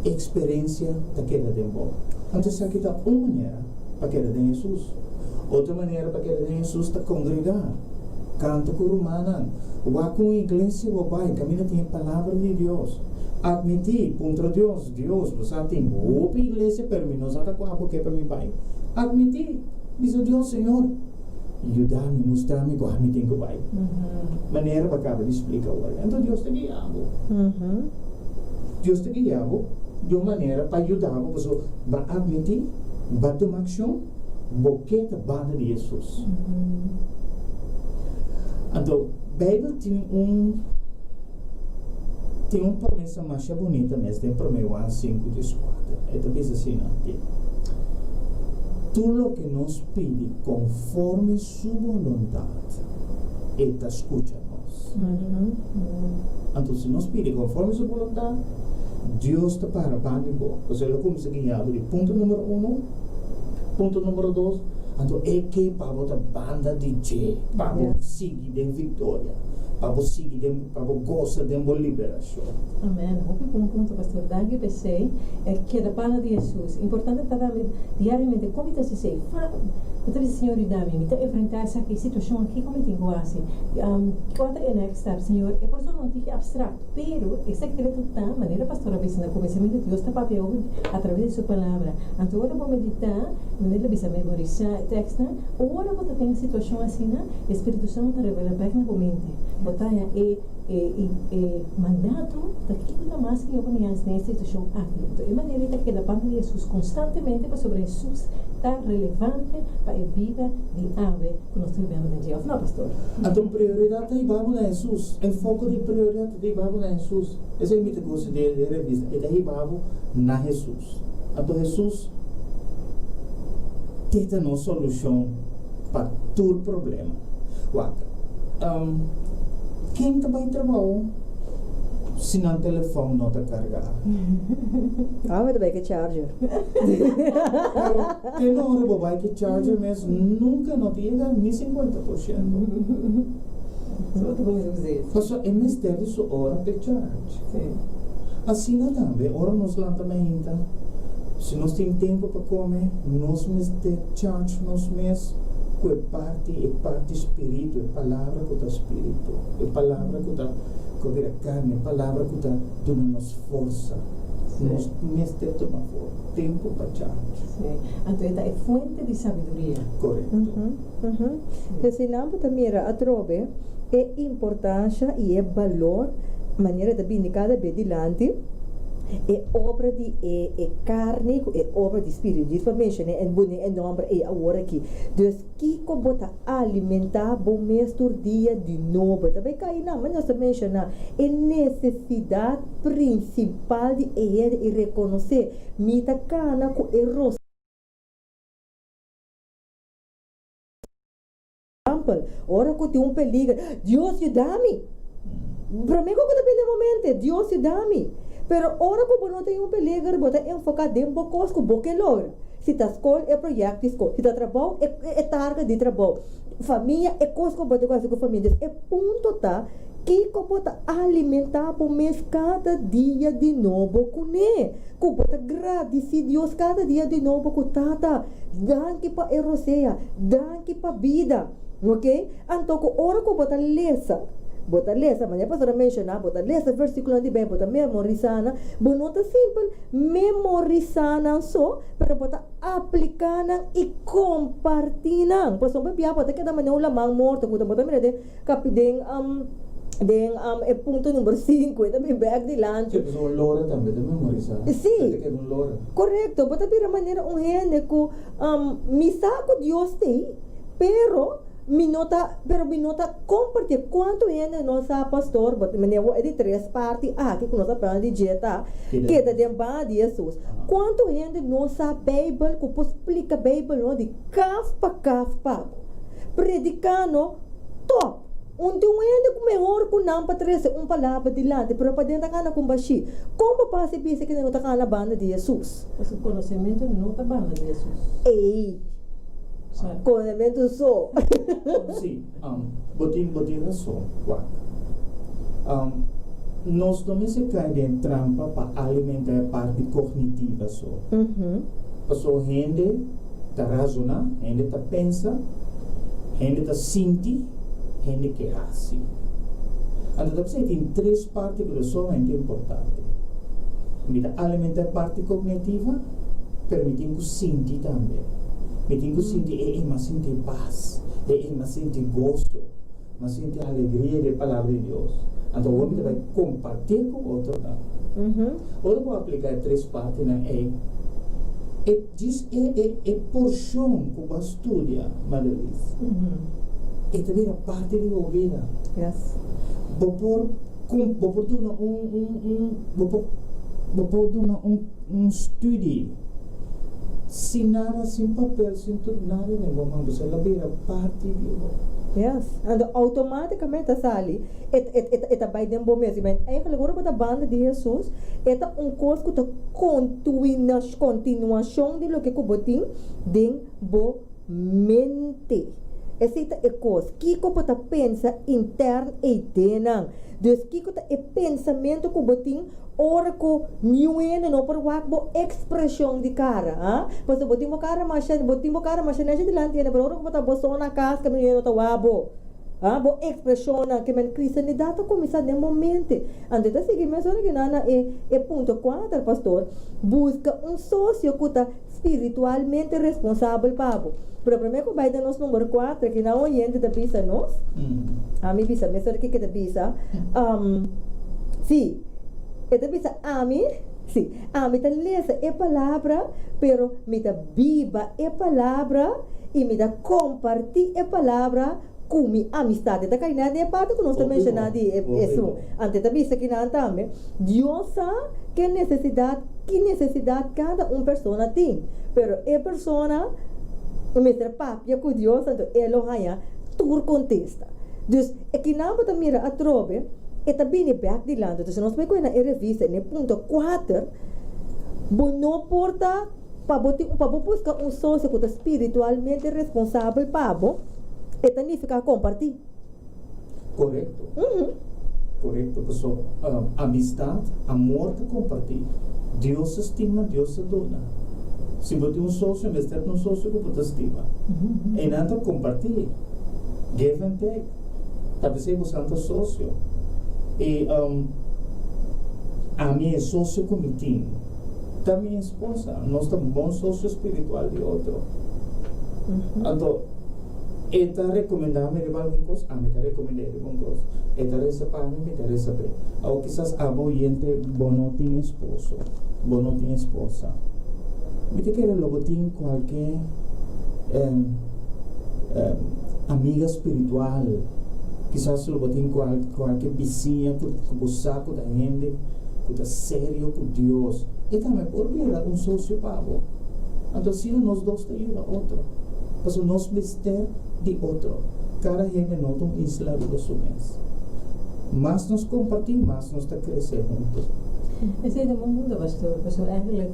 experiência daquela de bom. Então, aqui está uma maneira para aquela de Jesus. Outra maneira para aquela de Jesus está congregar. Canta com romana. Vá com a igreja, vai, caminha tem a palavra de Deus. Admitir, contra Deus, você tem outra igreja, pero não está com a boca para mim, pai. Admitir, diz Deus, Senhor, ajudar-me, mostrar-me como eu tenho que vai. Maneira para acabar de explicar agora. Então Deus te guiava. Deus te guiava de uma maneira para ajudar você a admitir, a tomar ação, boqueta banda de Jesus. Então, a Bíblia tem uma promessa mais bonita mesmo, tem promessa João 5:4. É talvez assim, não? Tudo lo que nos pide conforme sua vontade, Ele escuta-nos. Então, se nos pide conforme sua vontade, Deus está para bom. Você lo começa a guiar de ponto número 1, ponto número 2. Então, é que para a banda de J, para seguir de vitória, para seguir, para gozar de uma liberação. Amém. Um ponto, pastor, que pensei é que da parte de Jesus, importante estar diariamente, como está se sei, Então, Senhor, dá-me, me enfrentar essa situação aqui como eu tenho assim. Quanto é next step, Senhor? É por isso não tem abstrato, pero esse secreto está, maneira pastora Vicina, conhecimento de Deus está papel através de sua palavra. Então, agora vou meditar, maneira bisa memorizar texto, agora vou ter uma situação assim, o Espírito Santo revela bem na mente. Botar mandato daquilo da mais que eu conheço nessa situação aqui. Então, é maneira que da parte de Jesus constantemente para sobre Jesus está relevante para a vida de ave que nós estamos vendo no dia. Não, pastor? Então, prioridade da Bíblia é Jesus. O foco de prioridade da Bíblia é Jesus. Essa é a minha coisa de revista. É da Bíblia na Jesus. Então, Jesus tem uma solução para todo problema. Quem vai trabalhar se não o telefone não está carregado? Mas vai que charger. Quem não vai que charger, mas nunca não chega nem 50%. Só é mistério sua hora de charge. Assim também, hora nos lançamentos, se nós temos tempo para comer, nós mistério charge, nós mesmos é parte espírito, é palavra que está espírito, é palavra que está com a carne, é palavra que está dando-nos força. Nós mesmo tomamos tempo para charge. Então, é fonte de sabedoria. Correto. Ensinamos também a trove é importância e é valor, maneira de vir cada vez adiante. É obra de carne, é obra de espírito. Isso para mencionar é bonito, é nome, é agora aqui. Então, que como alimentar bom mesmo dia de novo. Também cai na, mas nós mencionar é necessidade principal de e reconhecer mita cana com erros. Ora que tem peligro, Deus ajuda-me. Para mim, que depende do momento, Deus ajuda-me. Pero ora que não tem peligro, bota enfocar dentro coisas que boque logra. Se está escola é projeto escola, se está trabalho é targa de trabalho. família é coisa que pode fazer com a família. É ponto tá que pode alimentar por mês cada dia de novo com ele. Que pode agradecer Deus cada dia de novo com tata. Danke para eroseia, danke para vida. Ok? Então, que hora que pode ler, mas a pastora mencionar, bota ler versículo de bem, bota memorizar, bonota simples, memorizar só, pero bota aplicar e compartilhar. Por exemplo, pia bota que da manhã lamang morto, bota mira de capideng é ponto número 5, também back de lunch. Tipo, um lora também, de memorizar. Sim. Que é um lora. Correto, bota pira maneira gente que misaco Deus tem, pero mi nota compartir quanto gente nossa pastor, but me é de 3 partes aqui que nossa plana de dieta, que é de ba de Jesus. Quanto gente nossa Bíblia, que pode explicar a Bíblia de capa, predicando top. Onde gente que melhor que não para trazer palavra de lado, pero para dentro da com baixi. Como passa pensa que não está na banda de Jesus? O conhecimento não está banda de Jesus. Ei. Conhecimento só. Sim, botin razão, nós também se caem em trampa para alimentar a parte cognitiva só. Porque gente está razona, gente está pensa, gente está sente, gente que hace. Então, tem 3 partes que são muito importantes. Alimentar a parte cognitiva, permitindo sentir também. Me tenho que sentir, mas sentir paz, mas sentir gosto, mas sentir alegria da palavra de Deus. Então, o homem vai compartilhar com o outro. Agora, vou aplicar 3 partes na é porção que vai estudar, Madelis. É também a parte de ouvida. Yes. Vou pôr um estudo. Sem nada, sem papel, sem tudo, nada, vamos a ver a parte de Yes, and automaticamente sali, eta by dem bom mesmo, mas eigenlijk agora para a banda de Jesus, eta coisa que continuação de lo que botin den bo mente. Essa é coisa que pode pensa interno e denang. Dus que é pensamento que botin ora ko niuene no por wakbo expressão de cara, ah? Pois botin mo cara mas nesse delante ne pero ora ko ta bosona casca no yeno ta wabo. Ah, bo expressão na que men cristianidade começa de momento. Ante da seguir mencionando que nana é ponto 4, pastor, busca sócio que está espiritualmente responsável para. Pero primeiro que vai dar nosso número 4, que não oyente da pisa nós. A mim pisa, mas que da pisa. Sim. Esta pisa a mim, sim. A mim tá lesa é palavra, pero me tá viva é palavra e me tá compartir é palavra com minha amistade. Tá caindo na parte que nós também mencionado isso. Ante da pisa que não também. Deus sabe que necessidade cada pessoa tem. Pero é pessoa Mr. Papia com Deus, então ele haya tur contesta. Dus aqui não pode mirar a trobe, e também é back de lado. Então nós vemos na revista, no ponto 4, não porta para buscar sócio que está espiritualmente responsável para e também ficar compartilhar. Correto. Correto, pessoal. Amistade, amor que compartilha. Deus estima, Deus adora. Se você tem sócio, mas tem sócio que você estima. E nada compartilha. Give and take. Talvez você não sócio. E a minha sócio comitim. Da minha esposa. Nós temos bom sócio espiritual de outro. Então, eta recomendar-me de alguma coisa, a mim te recomendar de alguma coisa. Eta receber, me te receber. Ou quizás a boiente bono tem esposo, bono tem esposa. Me te quero logo tem qualquer amiga espiritual. Quizás logo tem qualquer vizinha que você com a gente, que está sério com Deus. E também por vir sócio para você. Então, se nós dois te ajuda outro. Porque nós vestir de outro. Cada gente não tem isla de dois mês. Mas nós compartilhamos, mas nós está crescendo juntos. Esse é um mundo, pastor. Pastor, eigenlijk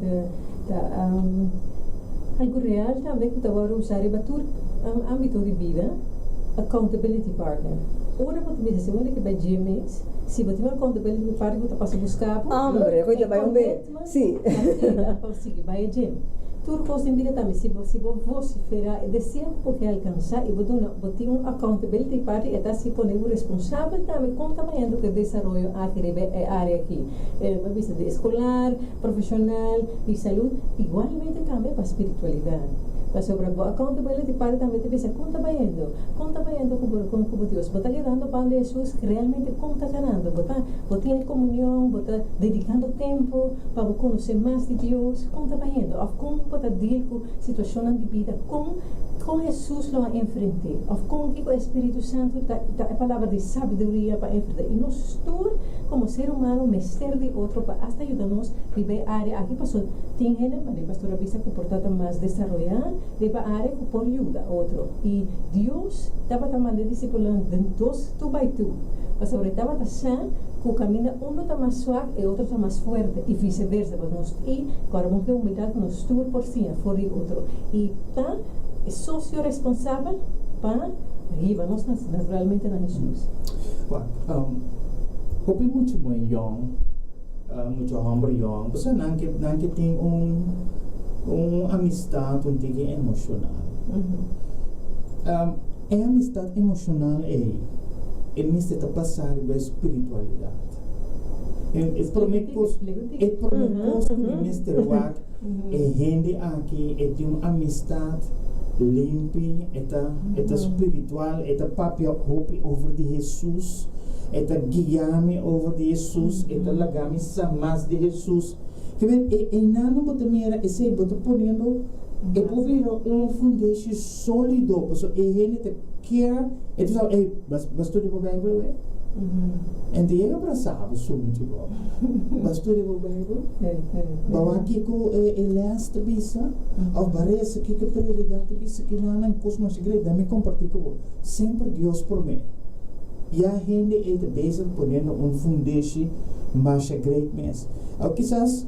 algo real também que estava a usar em âmbito de vida. accountability partner. Ora pode me dizer, olha que vai GMS, se você tem accountability partner, você passa a buscar. Hombre, cuida vai um bem. Sim. Assim, vai a GM. Tudo coisa em também, se você vociferar, deseja porque alcançar, e você tem um accountability partner, está se pondo responsável também, como também do que desenvolve a área aqui. Uma vista de escolar, profissional, de saúde, igualmente também para a espiritualidade. Para sobre a accountability partner também te pensa, como está vendo com Deus, você está llegando para onde Jesus realmente como está ganhando, você tem comunhão, você está dedicando tempo para conhecer mais de Deus, como está vendo, como você deal com situações de vida, como Jesus lo enfrenta, como que o Espírito Santo dá a palavra de sabedoria para enfrentar, e nós todos como ser humano, mestre de outro, para hasta ajudar-nos a viver a área, aqui passou, tem gente, mas a pastora Bisa comportada mais desarrollada, leva a área que por ajuda outro. E Deus estava também discipulando de dois, tu by tu. Mas sobre estava achando que o caminho um está mais suave e outro está mais forte, e vice-versa. E agora vamos ter humildade que nos tur por cima, fora o outro. E tá, é sócio responsável para guiar-nos naturalmente na Jesus. Hopi muito young, muito homem young, você não tem amistad emocional. A amistad emocional é mista passar pela espiritualidade. É prometos que o Mr. Watt é gente aqui tem uma amistad limpa, é espiritual, é papel hope over de Jesus. Eta guiame over de Jesus, eta lagami sa mais de Jesus. Que e nano bota mira, esse bota ponendo, e povero foundation sólido, so e gente te care, e tu sabe, bastou de Bible, e de ele abraçava muito bom. Bastou de Bible, bawa aqui com last bisa, ou parece que prioridade bisa que não cosmos igreja, me compartilhar com sempre Deus por mim. E a gente está bezig ponendo foundation mais grande mesmo. Ou quizás,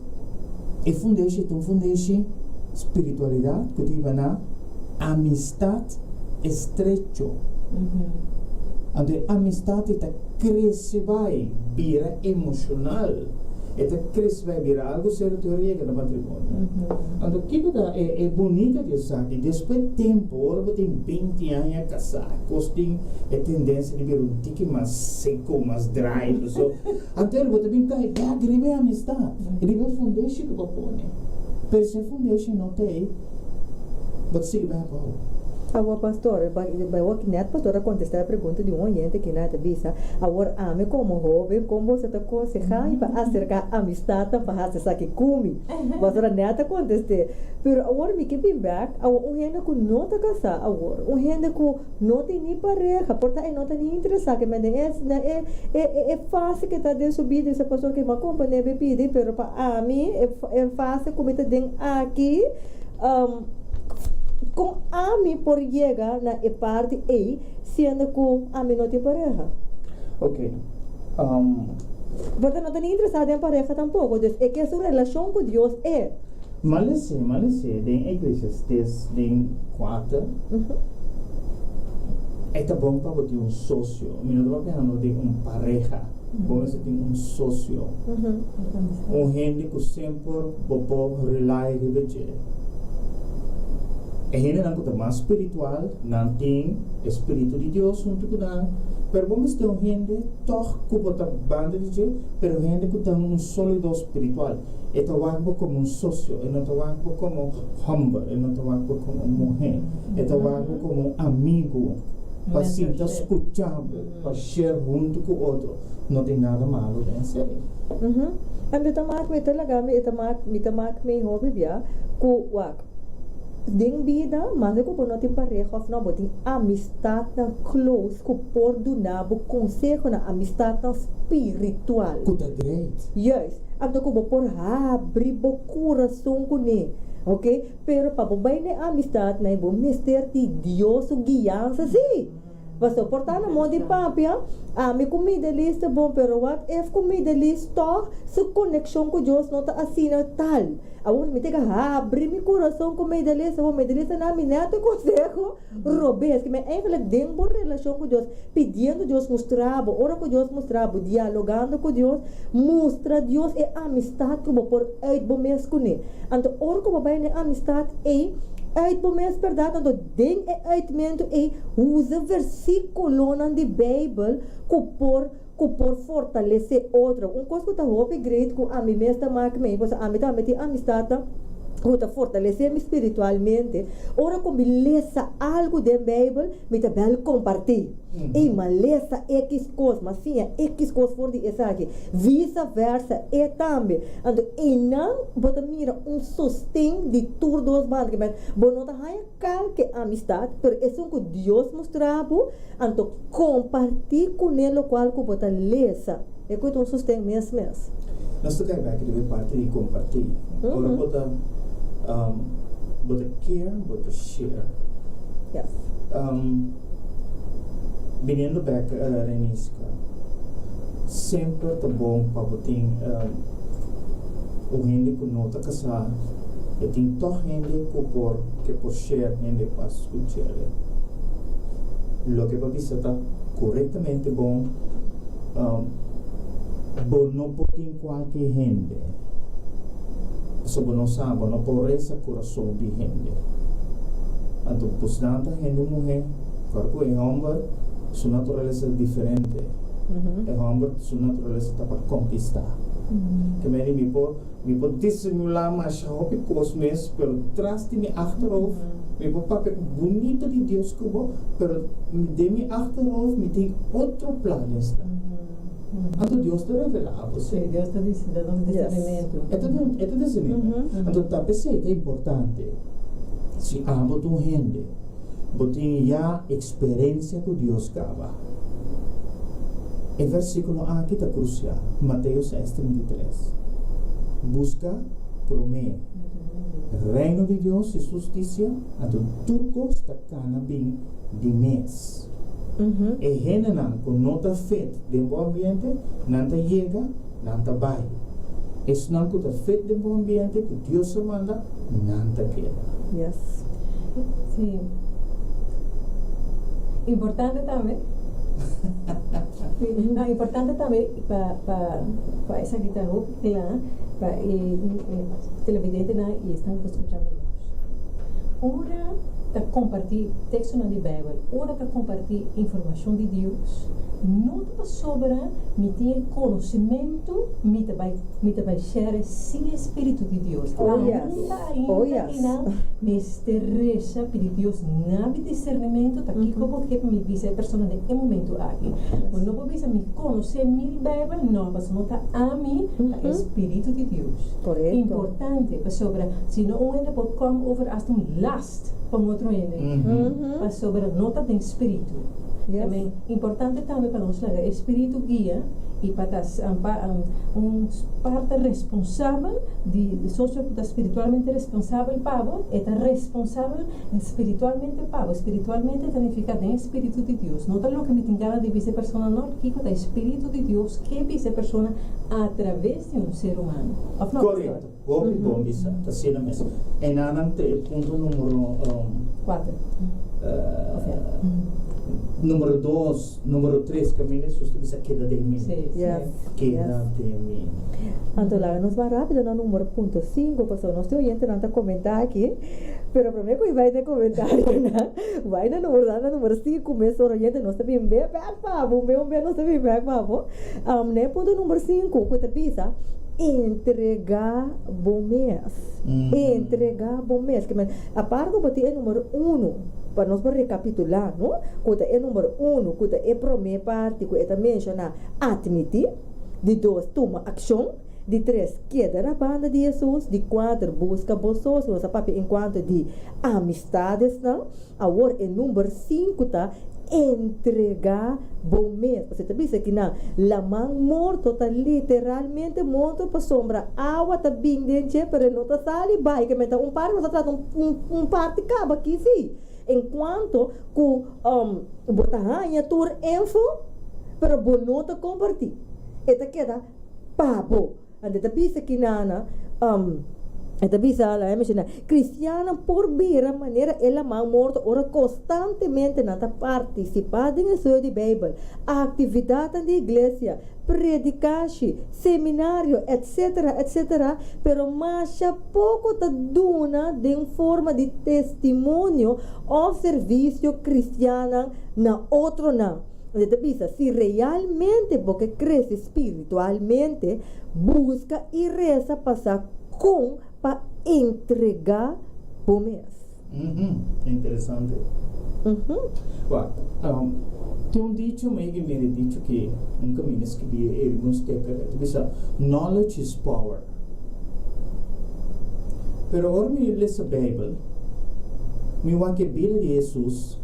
a foundation é foundation espiritualidade, que tem na amistade estrecho. Onde a amistade está crescendo, vai, vira emocional. Está crescendo, vira algo sério teoria no matrimônio. Então, o que é bonito de saber, depois de tempo, agora tem 20 anos a casar, tem a tendência de ver tique mais seco, mais dry, então você tem que agregar a amistade, e de ver foundation que você põe. Pero se foundation não tem, você vai para Agora, pastor, a pastora contestar a pergunta de oyente que nada visa. Agora, ame como jovem, como você está aconselhando para acercar a amistade para fazer essa que come. Pastora, nada contestar. Pero agora, me keep back, agora, gente que não está casado, agora, gente que não tem nem pareja, portanto, não está nem interessado, mas é fácil que está de subir esse pastor que vai acompanhar bebida, pero para mim, é fácil como está aqui, com a mim por chegar na parte A, sendo que a mim não tem pareja. Ok. Você não está nem interessado em pareja tampouco, então é que a sua relação com Deus é. Malese, em Eclesiastes, em 4, é bom para você ter sócio. Eu não estou falando de pareja, você tem sócio. Gente que sempre pode rely em você. A gente não está mais espiritual, não tem Espírito de Deus junto com nós. Pero vamos ter gente que está banda de Deus, pero gente que tem sólido espiritual. E trabalha como sócio, e não trabalha como humble, e não trabalha como mulher, e trabalha como amigo, para se escutar, para share junto com o outro. Não tem nada malo nessa aí. Ang tamak may talaga, may tamak may hobby biya, kuwak. Ding vida, mas eu não tenho pareja, não botem amistade tão close, que por do nabo consejo na amistade tão espiritual. Kuda great. Yes, então como por abrir o coração com ele, ok? Pero para bem na amistade, na ibo mister de Deus o guiança sim. Mas soportar na mão de papia, minha comida lista bom, pero what if comida lista, sua conexão com Deus não está assim tal. Agora me tem que abrir meu coração com comida lista na minha neto consejo, robês, que me eigenlijk tem boa relação com Deus, pedindo Deus mostrar, ora com Deus mostrar, dialogando com Deus, mostra Deus e amistade que eu vou por uit bom mês com ele. Então, ora que eu vou bem amistade e uit bom mês verdade, então ding e uitmento e usa versículo na de Bijbel que por fortalecer outra. Coisa que eu estou great com a mim mesma máquina, pois a mim também tem amistade que fortalecer-me espiritualmente. Ora como lesa algo da Bíblia, me também compartilhar. E mas lesa X coisas, mas sim X coisas por de essa aqui. Vice-versa, e também. Então, e não, bota mira sustento de todos os bandos. Bom, não está que amistade, mas é o que Deus mostrava. Então, compartilhar com ele o qual que bota lesa. É que sustento mesmo. Nós tocamos aqui de parte de compartilhar. Ora bota care, bota share. Yes. Vindo back a Renisca, sempre tá bom para botar o gente que não está casado, e tem toda gente que por share gente para escutar. Lo que para bisa tá corretamente bom, não pode em qualquer gente. So não sabe, não pode essa coração de gente. Então, pues tanta gente mulher, porque é homem, sua natureza é diferente. É homem, sua natureza está para conquistar. Que me pode dissimular mais rápido cosmos, pero traz de mim achterhoofd, me pode papel bonito de Deus que eu, pero de mim achterhoofd, me tem outro plano está. Então Deus te revela a você. Sim, Deus te diz, dando discernimento. É discernimento. Então tá pensei, é importante. Se amo tu gente, botem já experiência com Deus cava. O versículo aqui está crucial. Mateus 6:33. Busca promete. Reino de Deus e justiça, então tudo está bem de mês. E gente com nota feita de bom ambiente, não chega, não vai. Es não que está feito de bom ambiente, que Deus se manda, não queda. Yes. Sim. Importante também. Não, importante também para essa guitarra lá, para televidente e estão escutando nós. Ora para compartilhar texto na Bíblia, ora para compartilhar informação de Deus, não para sobrar, me tem conhecimento, me vai share sem Espírito de Deus. Me estressa, pedir Deus não discernimento, tá aqui como que me diz a pessoa em momento aqui. Mas não pode me conhecer mil Bíblia, não, mas não está a mim, tá Espírito de Deus. Correto. Importante para sobrar, se não ainda pode come over as um last para outro ainda, para sobrar nota de Espírito. Yes. Também importante também para nós lá, Espírito guia e para parte responsável de socio espiritualmente responsável Pablo está responsável espiritualmente Pablo. Espiritualmente significa de Espírito de Deus. Não é o que me tingala de vice persona, não, que é Espírito de Deus que vice persona através de ser humano. Correto. Bom, bisa. Está sendo mesmo. E nada, ponto número 4. Número 2, número 3, caminho justo queda de mim. Yes. Queda de mim. Então, lá, nós vamos rápido no número ponto 5, pessoal. Nós temos gente não comentar aqui, pero para mim que vai ter comentário, né? Vai no número 5, começou a gente, nós também bem papo, nós também bem papo. Né, ponto número 5, que te pisa, entregar bom mês. Entregar bom mês. A parte que é número 1, para nós recapitular, não? Quando é número 1, quando é a primeira parte, que é mencionar admitir, de 2, toma ação, de 3, queda na banda de Jesus, de 4, busca bolsos, nossa papi enquanto de amistades, não? Agora é número 5, tá? Entregar bom mês. Você está vendo que não? La mão morto está literalmente morto para sombra. Água está bem dentro, para não está sali, vai, que meta parte, mas atrás parte acaba aqui, sim. enquanto que botahanha tur info, pero bonota compartir. Eta queda pabo. Ande ta pisa kinana esta bisa la mencionar cristiana por ver a maneira ela mais morta ora constantemente nata participar em estudo de Bíblia, atividade da igreja, predicação, seminário, etc, etc, pero mais pouco ta duna de forma de testemunho ou serviço cristiano na outro não. Esta bisa, se realmente porque cresce espiritualmente, busca e reza passar com para entregar por mês. Interessante. Tem um dicho meio que me dicho que um caminho escrever alguns textos. Knowledge is power. Pero agora me leio a Bíblia, me vai que a vida de Jesus,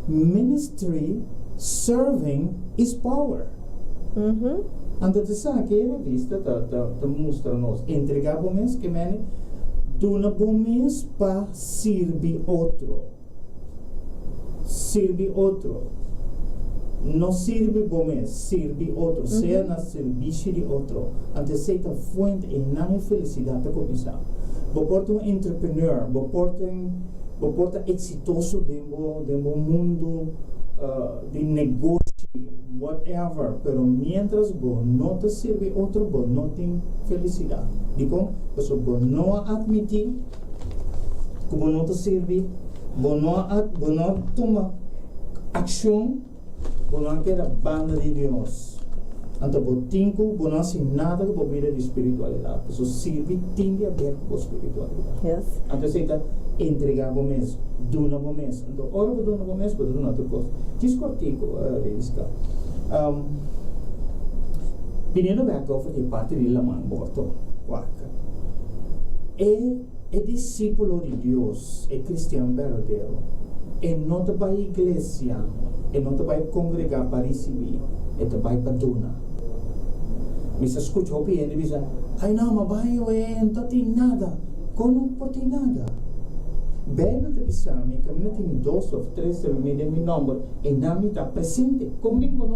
ministry, serving is power. Ando te sa que a vista ta mostra nos entregar bom mês que mene dona bom mês para servir outro. Servir outro. Não serve bom mês, serve outro. Seja na serviço de outro. Ante seita fonte e não felicidade para começar. Porta um entrepreneur, porta exitoso dentro mundo de negócio, whatever, pero mientras vos no te sirve otro, vos no tienes felicidad. Digo, pues vos no admitir que vos no te sirve, vos no toma acción, vos no queda banda de Dios. Então, vos não hace nada que vos vida de espiritualidade. Pues sirve, tiende a ver com espiritualidade. Yes. Então, você entregar bom mês, dona bom mês. Então, ora vos dona bom mês, vos dona outra coisa. Discortico, Reisca. Viniendo back off de parte de la man morto, guaca. É discípulo de Deus, é cristiano verdadeiro. E não te vai à igreja, e não te vai congregar para receber, e te vai para donar. Mas se escuta o piano e diz, ai não, mas vai, não tem nada. Como não tem nada? Bem, te pensame, que não tem 2 ou 3 de meu nome, e não me está presente. Comigo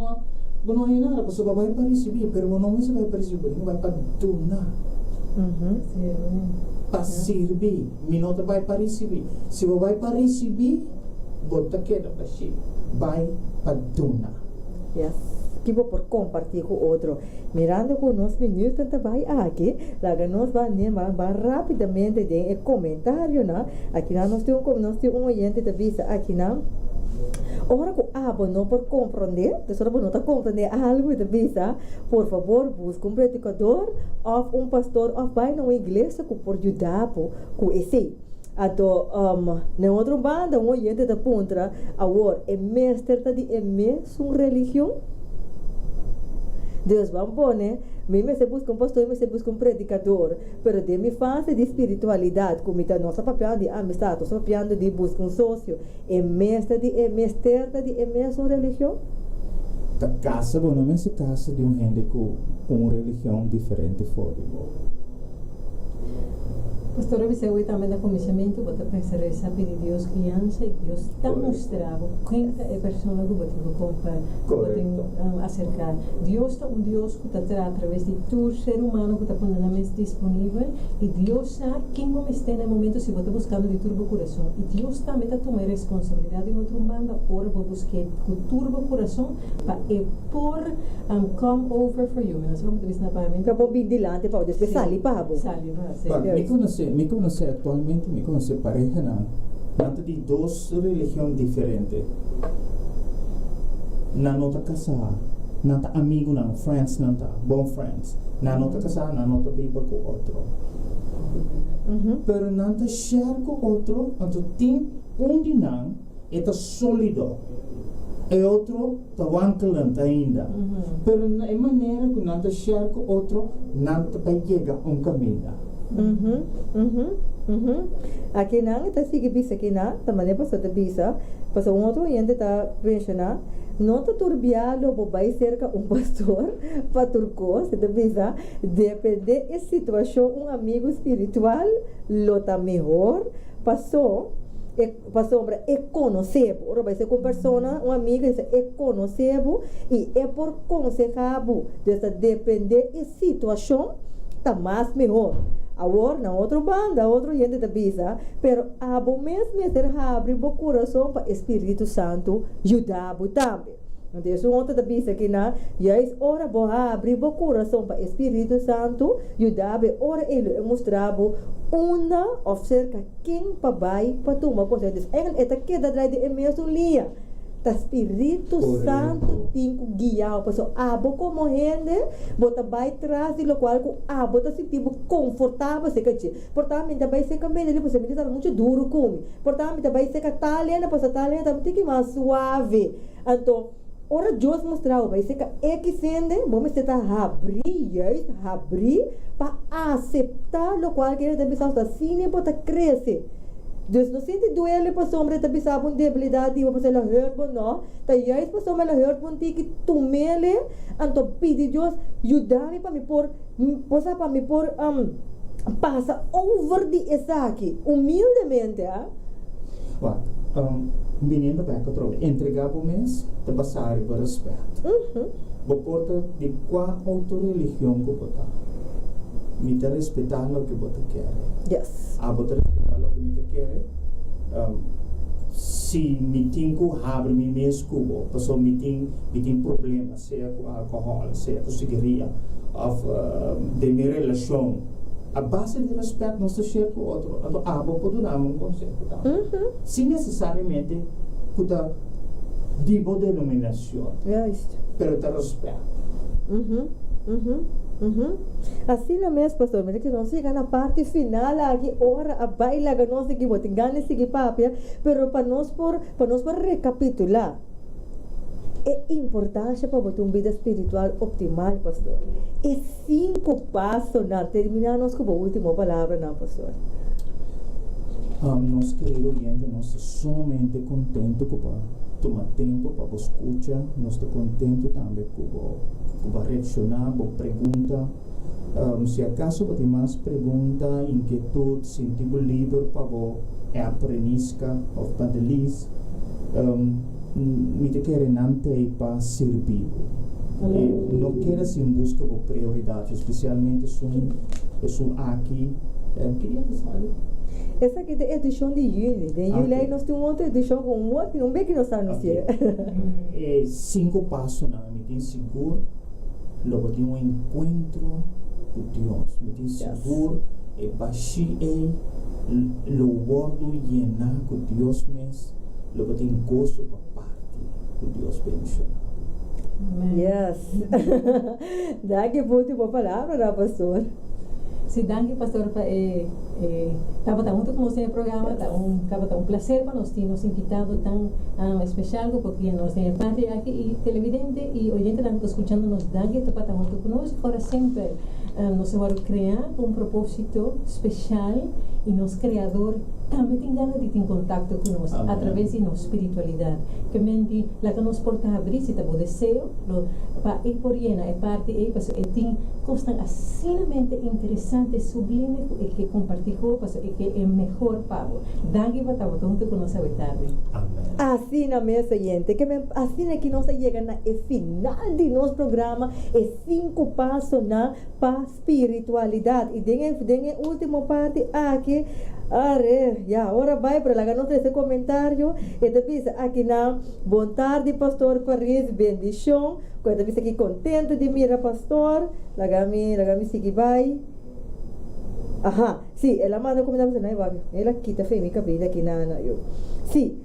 não é nada, você vai para receber, mas não vai para receber, não vai para donar. Para servir, não vai para receber. Se você vai para receber, você queda para si, vai para donar. Yes. Que vou por compartilhar com outro. Mirando com nos minutos também aqui, lá nós vamos rapidamente de comentário, né? Aqui nós temos um oyente de visa aqui, né? Ora que não por compreender, então não está compreender algo de visa, por favor, busque um predicador ou pastor ou vai na igreja que por ajudar com esse. Então, na outra banda, um oyente da ponta, agora é mestre de sua religião. Deus vai pôr, né? Mesmo se busca um pastor, mesmo se busca um predicador, pero de minha fase de espiritualidade, como está nossa papel de amistade, nosso papel de buscar um sócio, é mestre de sua religião? A casa, não é se casa de gente com uma religião diferente fora. Pastor, você hoje também no começamento, você pensa saber de Deus criança e Deus está mostrando quem é a pessoa que você tem acercar. Deus está Deus que está através de todo ser humano que está pondo na mente disponível e Deus sabe quem você está no momento se você está buscando de turbo coração e Deus também está tomando responsabilidade em outra banda ora para buscar com turbo coração para come over for you. Nós vamos ver na pagamento. Para bom dilante para depois sair para bom. Sair para Me conhece atualmente, me conhece pareja nada de 2 religiões diferentes. Na nota casar, nada amigo não, friends não tá, bom friends. Na nota casar, na nota viva com outro. Pero nada share com outro, então tem de não é sólido. E outro está wankelante ainda. Pero na maneira que nada share com outro, nada vai chegar caminho. Aqui não está seguindo bisa aqui não, também passou de bisa, passou outro oyente está mencionando, não está turbiado, vai cerca pastor para turcos, de bisa, depende da situação, amigo espiritual, lo está melhor, passou pastor, é conhecer, ora vai ser com persona, uma amiga, é conhecer e é por aconselhar, depender da situação, tá mais melhor. Agora, na outra banda, outra gente da bisa, pero abo mesmo abrir o coração para o Espírito Santo ajudar também. Então, isso ontem da bisa que na, já é hora de abrir o coração para o Espírito Santo ajudar, ora ele mostrar uma ou cerca quem para vai para tomar consciência. É que da drive é mesmo linha. O Espírito Santo tem que guiar a pessoa. Abo como gente, bota vai atrás de lo qual abo tá se tipo confortável, se que portanto vai ser que ele você me tá muito duro com. Portanto vai ser que italiana, passa italiana também que mais suave. Então, ora Deus mostrar vai ser que é que sende, vamos tentar abrir para aceitar lo qual que ele também está assim, bota crescer. Dus não sente duele para sombra também sabe uma debilidade e você ela hurt não, tá já é para sombra ela hurt bom que tu mele, então pede Deus ajuda-me para me pôr, possa para me pôr passa over de essa aqui, humildemente, Menino back outra vez, entregar para o mês, te passar por respeito. Porta de qual outra religião que botar. Me te respeitar o que você quer. Yes. Botar respeitar o que me quer. Se me tenho abre me mês cubo, passou me tem problema, seja com álcool, seja com cigarrilha, de minha relação. A base de respeito não se chega com outro. Então, pode dar um conselho. Se necessariamente, cuida de boa denominação. Pero te respeito. Assim na mesma pastor, mas que não chega na parte final aqui, ora a baila que nós aqui botem ganas de papia, pero para nós por recapitular. É importante para botar uma vida espiritual optimal, pastor. É 5 passos na terminarmos com a última palavra, não, pastor. Nós queridos oyentes, nós estamos somente contentos com tomar tempo para escutar, nós estamos contentos também com reaccionar, com pergunta. Se acaso você tem mais pergunta, inquietude, sentir livre para aprender ou pandelis, me te quero não ter para servir. Não quero se em busca de prioridade, especialmente são aqui. Queria que sabe? Essa aqui é a edição de julho. De julho aí nós temos outra edição com um outro, não vê que nós estamos no 5 passos, me tem seguro, logo tem um encontro com Deus, me tem seguro, e baixei, lo guardo llenar com Deus mesmo, logo tem gosto para parte com Deus mencionado. Yes. Dá que última palavra, pastor. Sí, danke, pastor. Estava junto com você no programa, estava um prazer para nós ter nos invitado tão especial, porque nós temos parte aqui e televidente e oyente que estão escutando nos danke, estava junto conosco, para sempre. Nós vamos criar um propósito especial e nosso Criador também tem ganas de ter contato conosco através de nossa espiritualidade. Que mente, lá que nos porta a abrir, se o desejo, para ir por llena, é parte, e tem coisas assinamente interessantes, sublimes, e que compartilhou, e que é melhor para você. Danke para estar junto conosco a tarde. Assim na mesa, gente, assim é que nós chegamos no final de nosso programa, é 5 passos para espiritualidade. E tem a última parte aqui. Já, agora vai para lá, não tem esse comentário. E depois aqui na boa tarde, pastor Paris, bendição. Quando depois aqui contente de mira, pastor. Lagami sigi vai. Aha, sim, ela manda comentar você, não é? Ela quita femi cabida aqui na eu. Sim,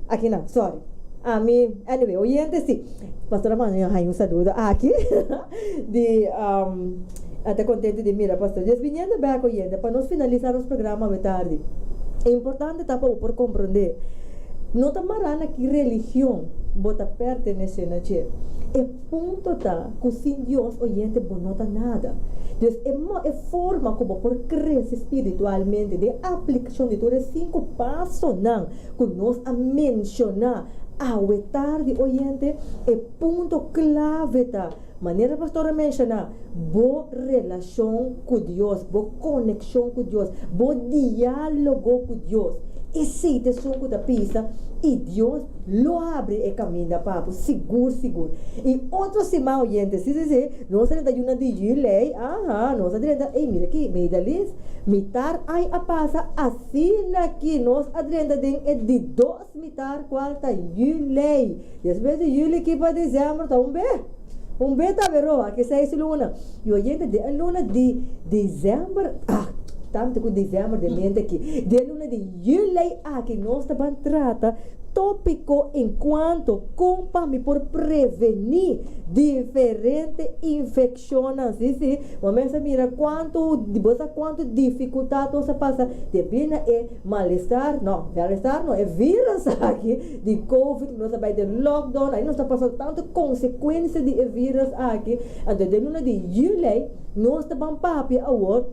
aqui na, sorry. Anyway, oyente, sim. Pastora Mano, hay um saludo aqui de até contente de mira, pastor. Just viniendo back, oyente, para nós finalizar os programas de tarde. É importante por compreender. Não está marana que religião bota pertenece na gente. É ponto tá que sem Deus oyente não está nada. Então, é forma como por crescer espiritualmente de aplicação de todos os 5 passos não que nós a mencionar ao tarde oyente é ponto clave tá. Maneira pastora menciona, boa relação com Deus, boa conexão com Deus, bom diálogo com Deus. aceite sunco da pizza e Deus lo abre e caminha papo, seguro. E outro semana, oyente, se dizer, nós ainda uma de lei, nós ainda, mira aqui, medalis, mitar ai a passa, assim aqui, nós ainda é de 2 mitar quarta lei. Depois de julho aqui para dezembro, tá um beta vero, aqui 6 luna. E oyente, de luna de dezembro, tanto que dezembro de mente aqui, de luna de julho aqui, nós também trata tópico enquanto compame por prevenir diferentes infecções. Sim, mas mira quanto dificuldade você passa. Depende é mal-estar não é vírus aqui de Covid, nós vai de lockdown, aí nós está passando tanta consequência de vírus aqui. Então, de luna de julho, nós estamos papi agora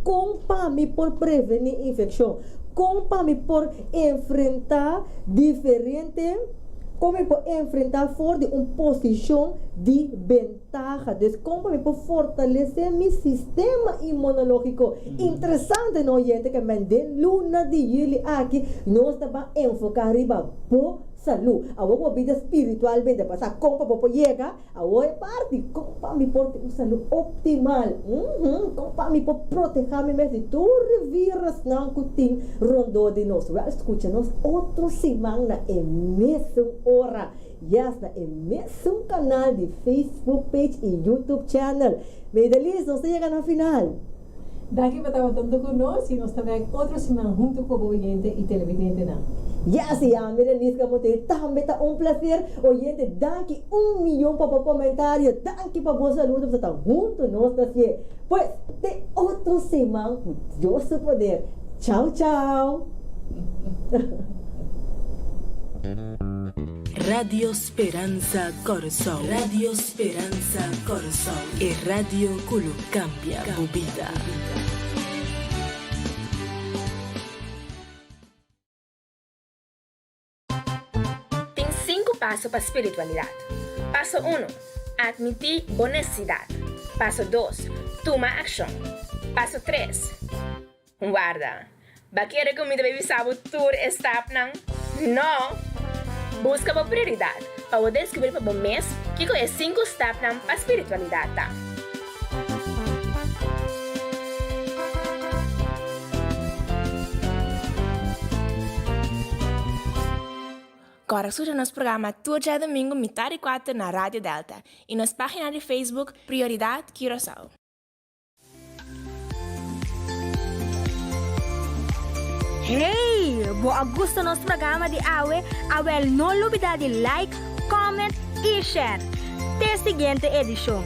compame por prevenir infecção. Compame por enfrentar diferente, como por enfrentar fora de uma posição de ventaja. Compame por fortalecer meu sistema imunológico. Interessante, não, gente, que de luna de julho aqui, nós estamos enfocar por saúde. A vida espiritual bem passar compa por chegar, a parte compa me por saúde optimal. Compa me por proteger me de todo vírus não que rondou de nós. Escuta nós outra semana e mesma hora. Já está em mesmo canal de Facebook page e YouTube channel. Medalis, nós chegamos na final. Daqui para estar tanto conosco e nós também outra semana junto com o oyente e televidente não. Mira, Nisca Monte, também está prazer, oyente, daqui 1 milhão para comentário, daqui para boa saúde, você está junto nós aqui. Pois, de outra semana, com Deus o poder. Tchau. Radio Speranza Corazón. Radio Speranza Corazón. E Radio Culo cambia tu vida. Tem 5 passos para a espiritualidade. Passo 1. Admitir honestidade. Passo 2. Tomar ação. Passo 3. Guarda. Baqueira comida baby sabo tour stop não? Busca por prioridade para descobrir para o mês que é 5 steps para a espiritualidade. Agora surge nosso programa todo dia domingo, metade 4 na Rádio Delta e nas páginas de Facebook Prioridade Curaçao. Hey! Boa gusto nosso programa de Awe não olvidar de like, comment e share. Até a seguinte edição.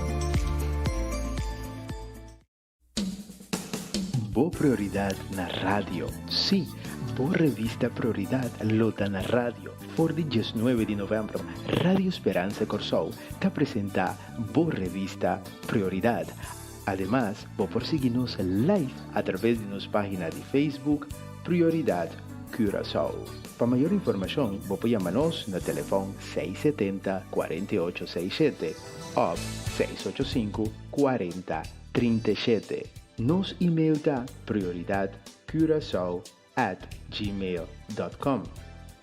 Boa prioridade na rádio. Sim, boa revista Prioridade lota na rádio. Por dia 19 de novembro, Radio Esperança Corsou te apresenta boa revista Prioridade. Además, vou seguir-nos live a través de nossa página de Facebook Prioridade Curaçao. Para maior informação, você chama-nos no telefone 670-4867 ou 685-4037. Nosso e-mail é prioridadecuraçao@gmail.com.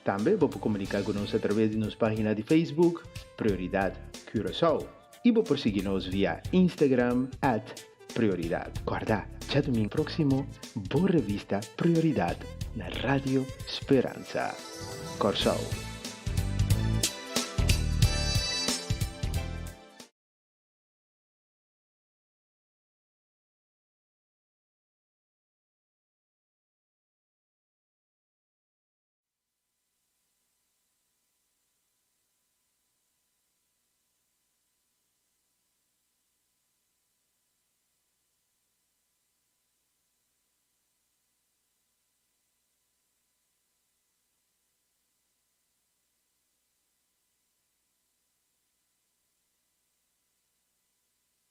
Também você comunicar conosco através de nossa página de Facebook Prioridade Curaçao. E você seguir-nos via Instagram @prioridade. Guarda, já domingo próximo, boa revista Prioridade na Rádio Esperança Corsou.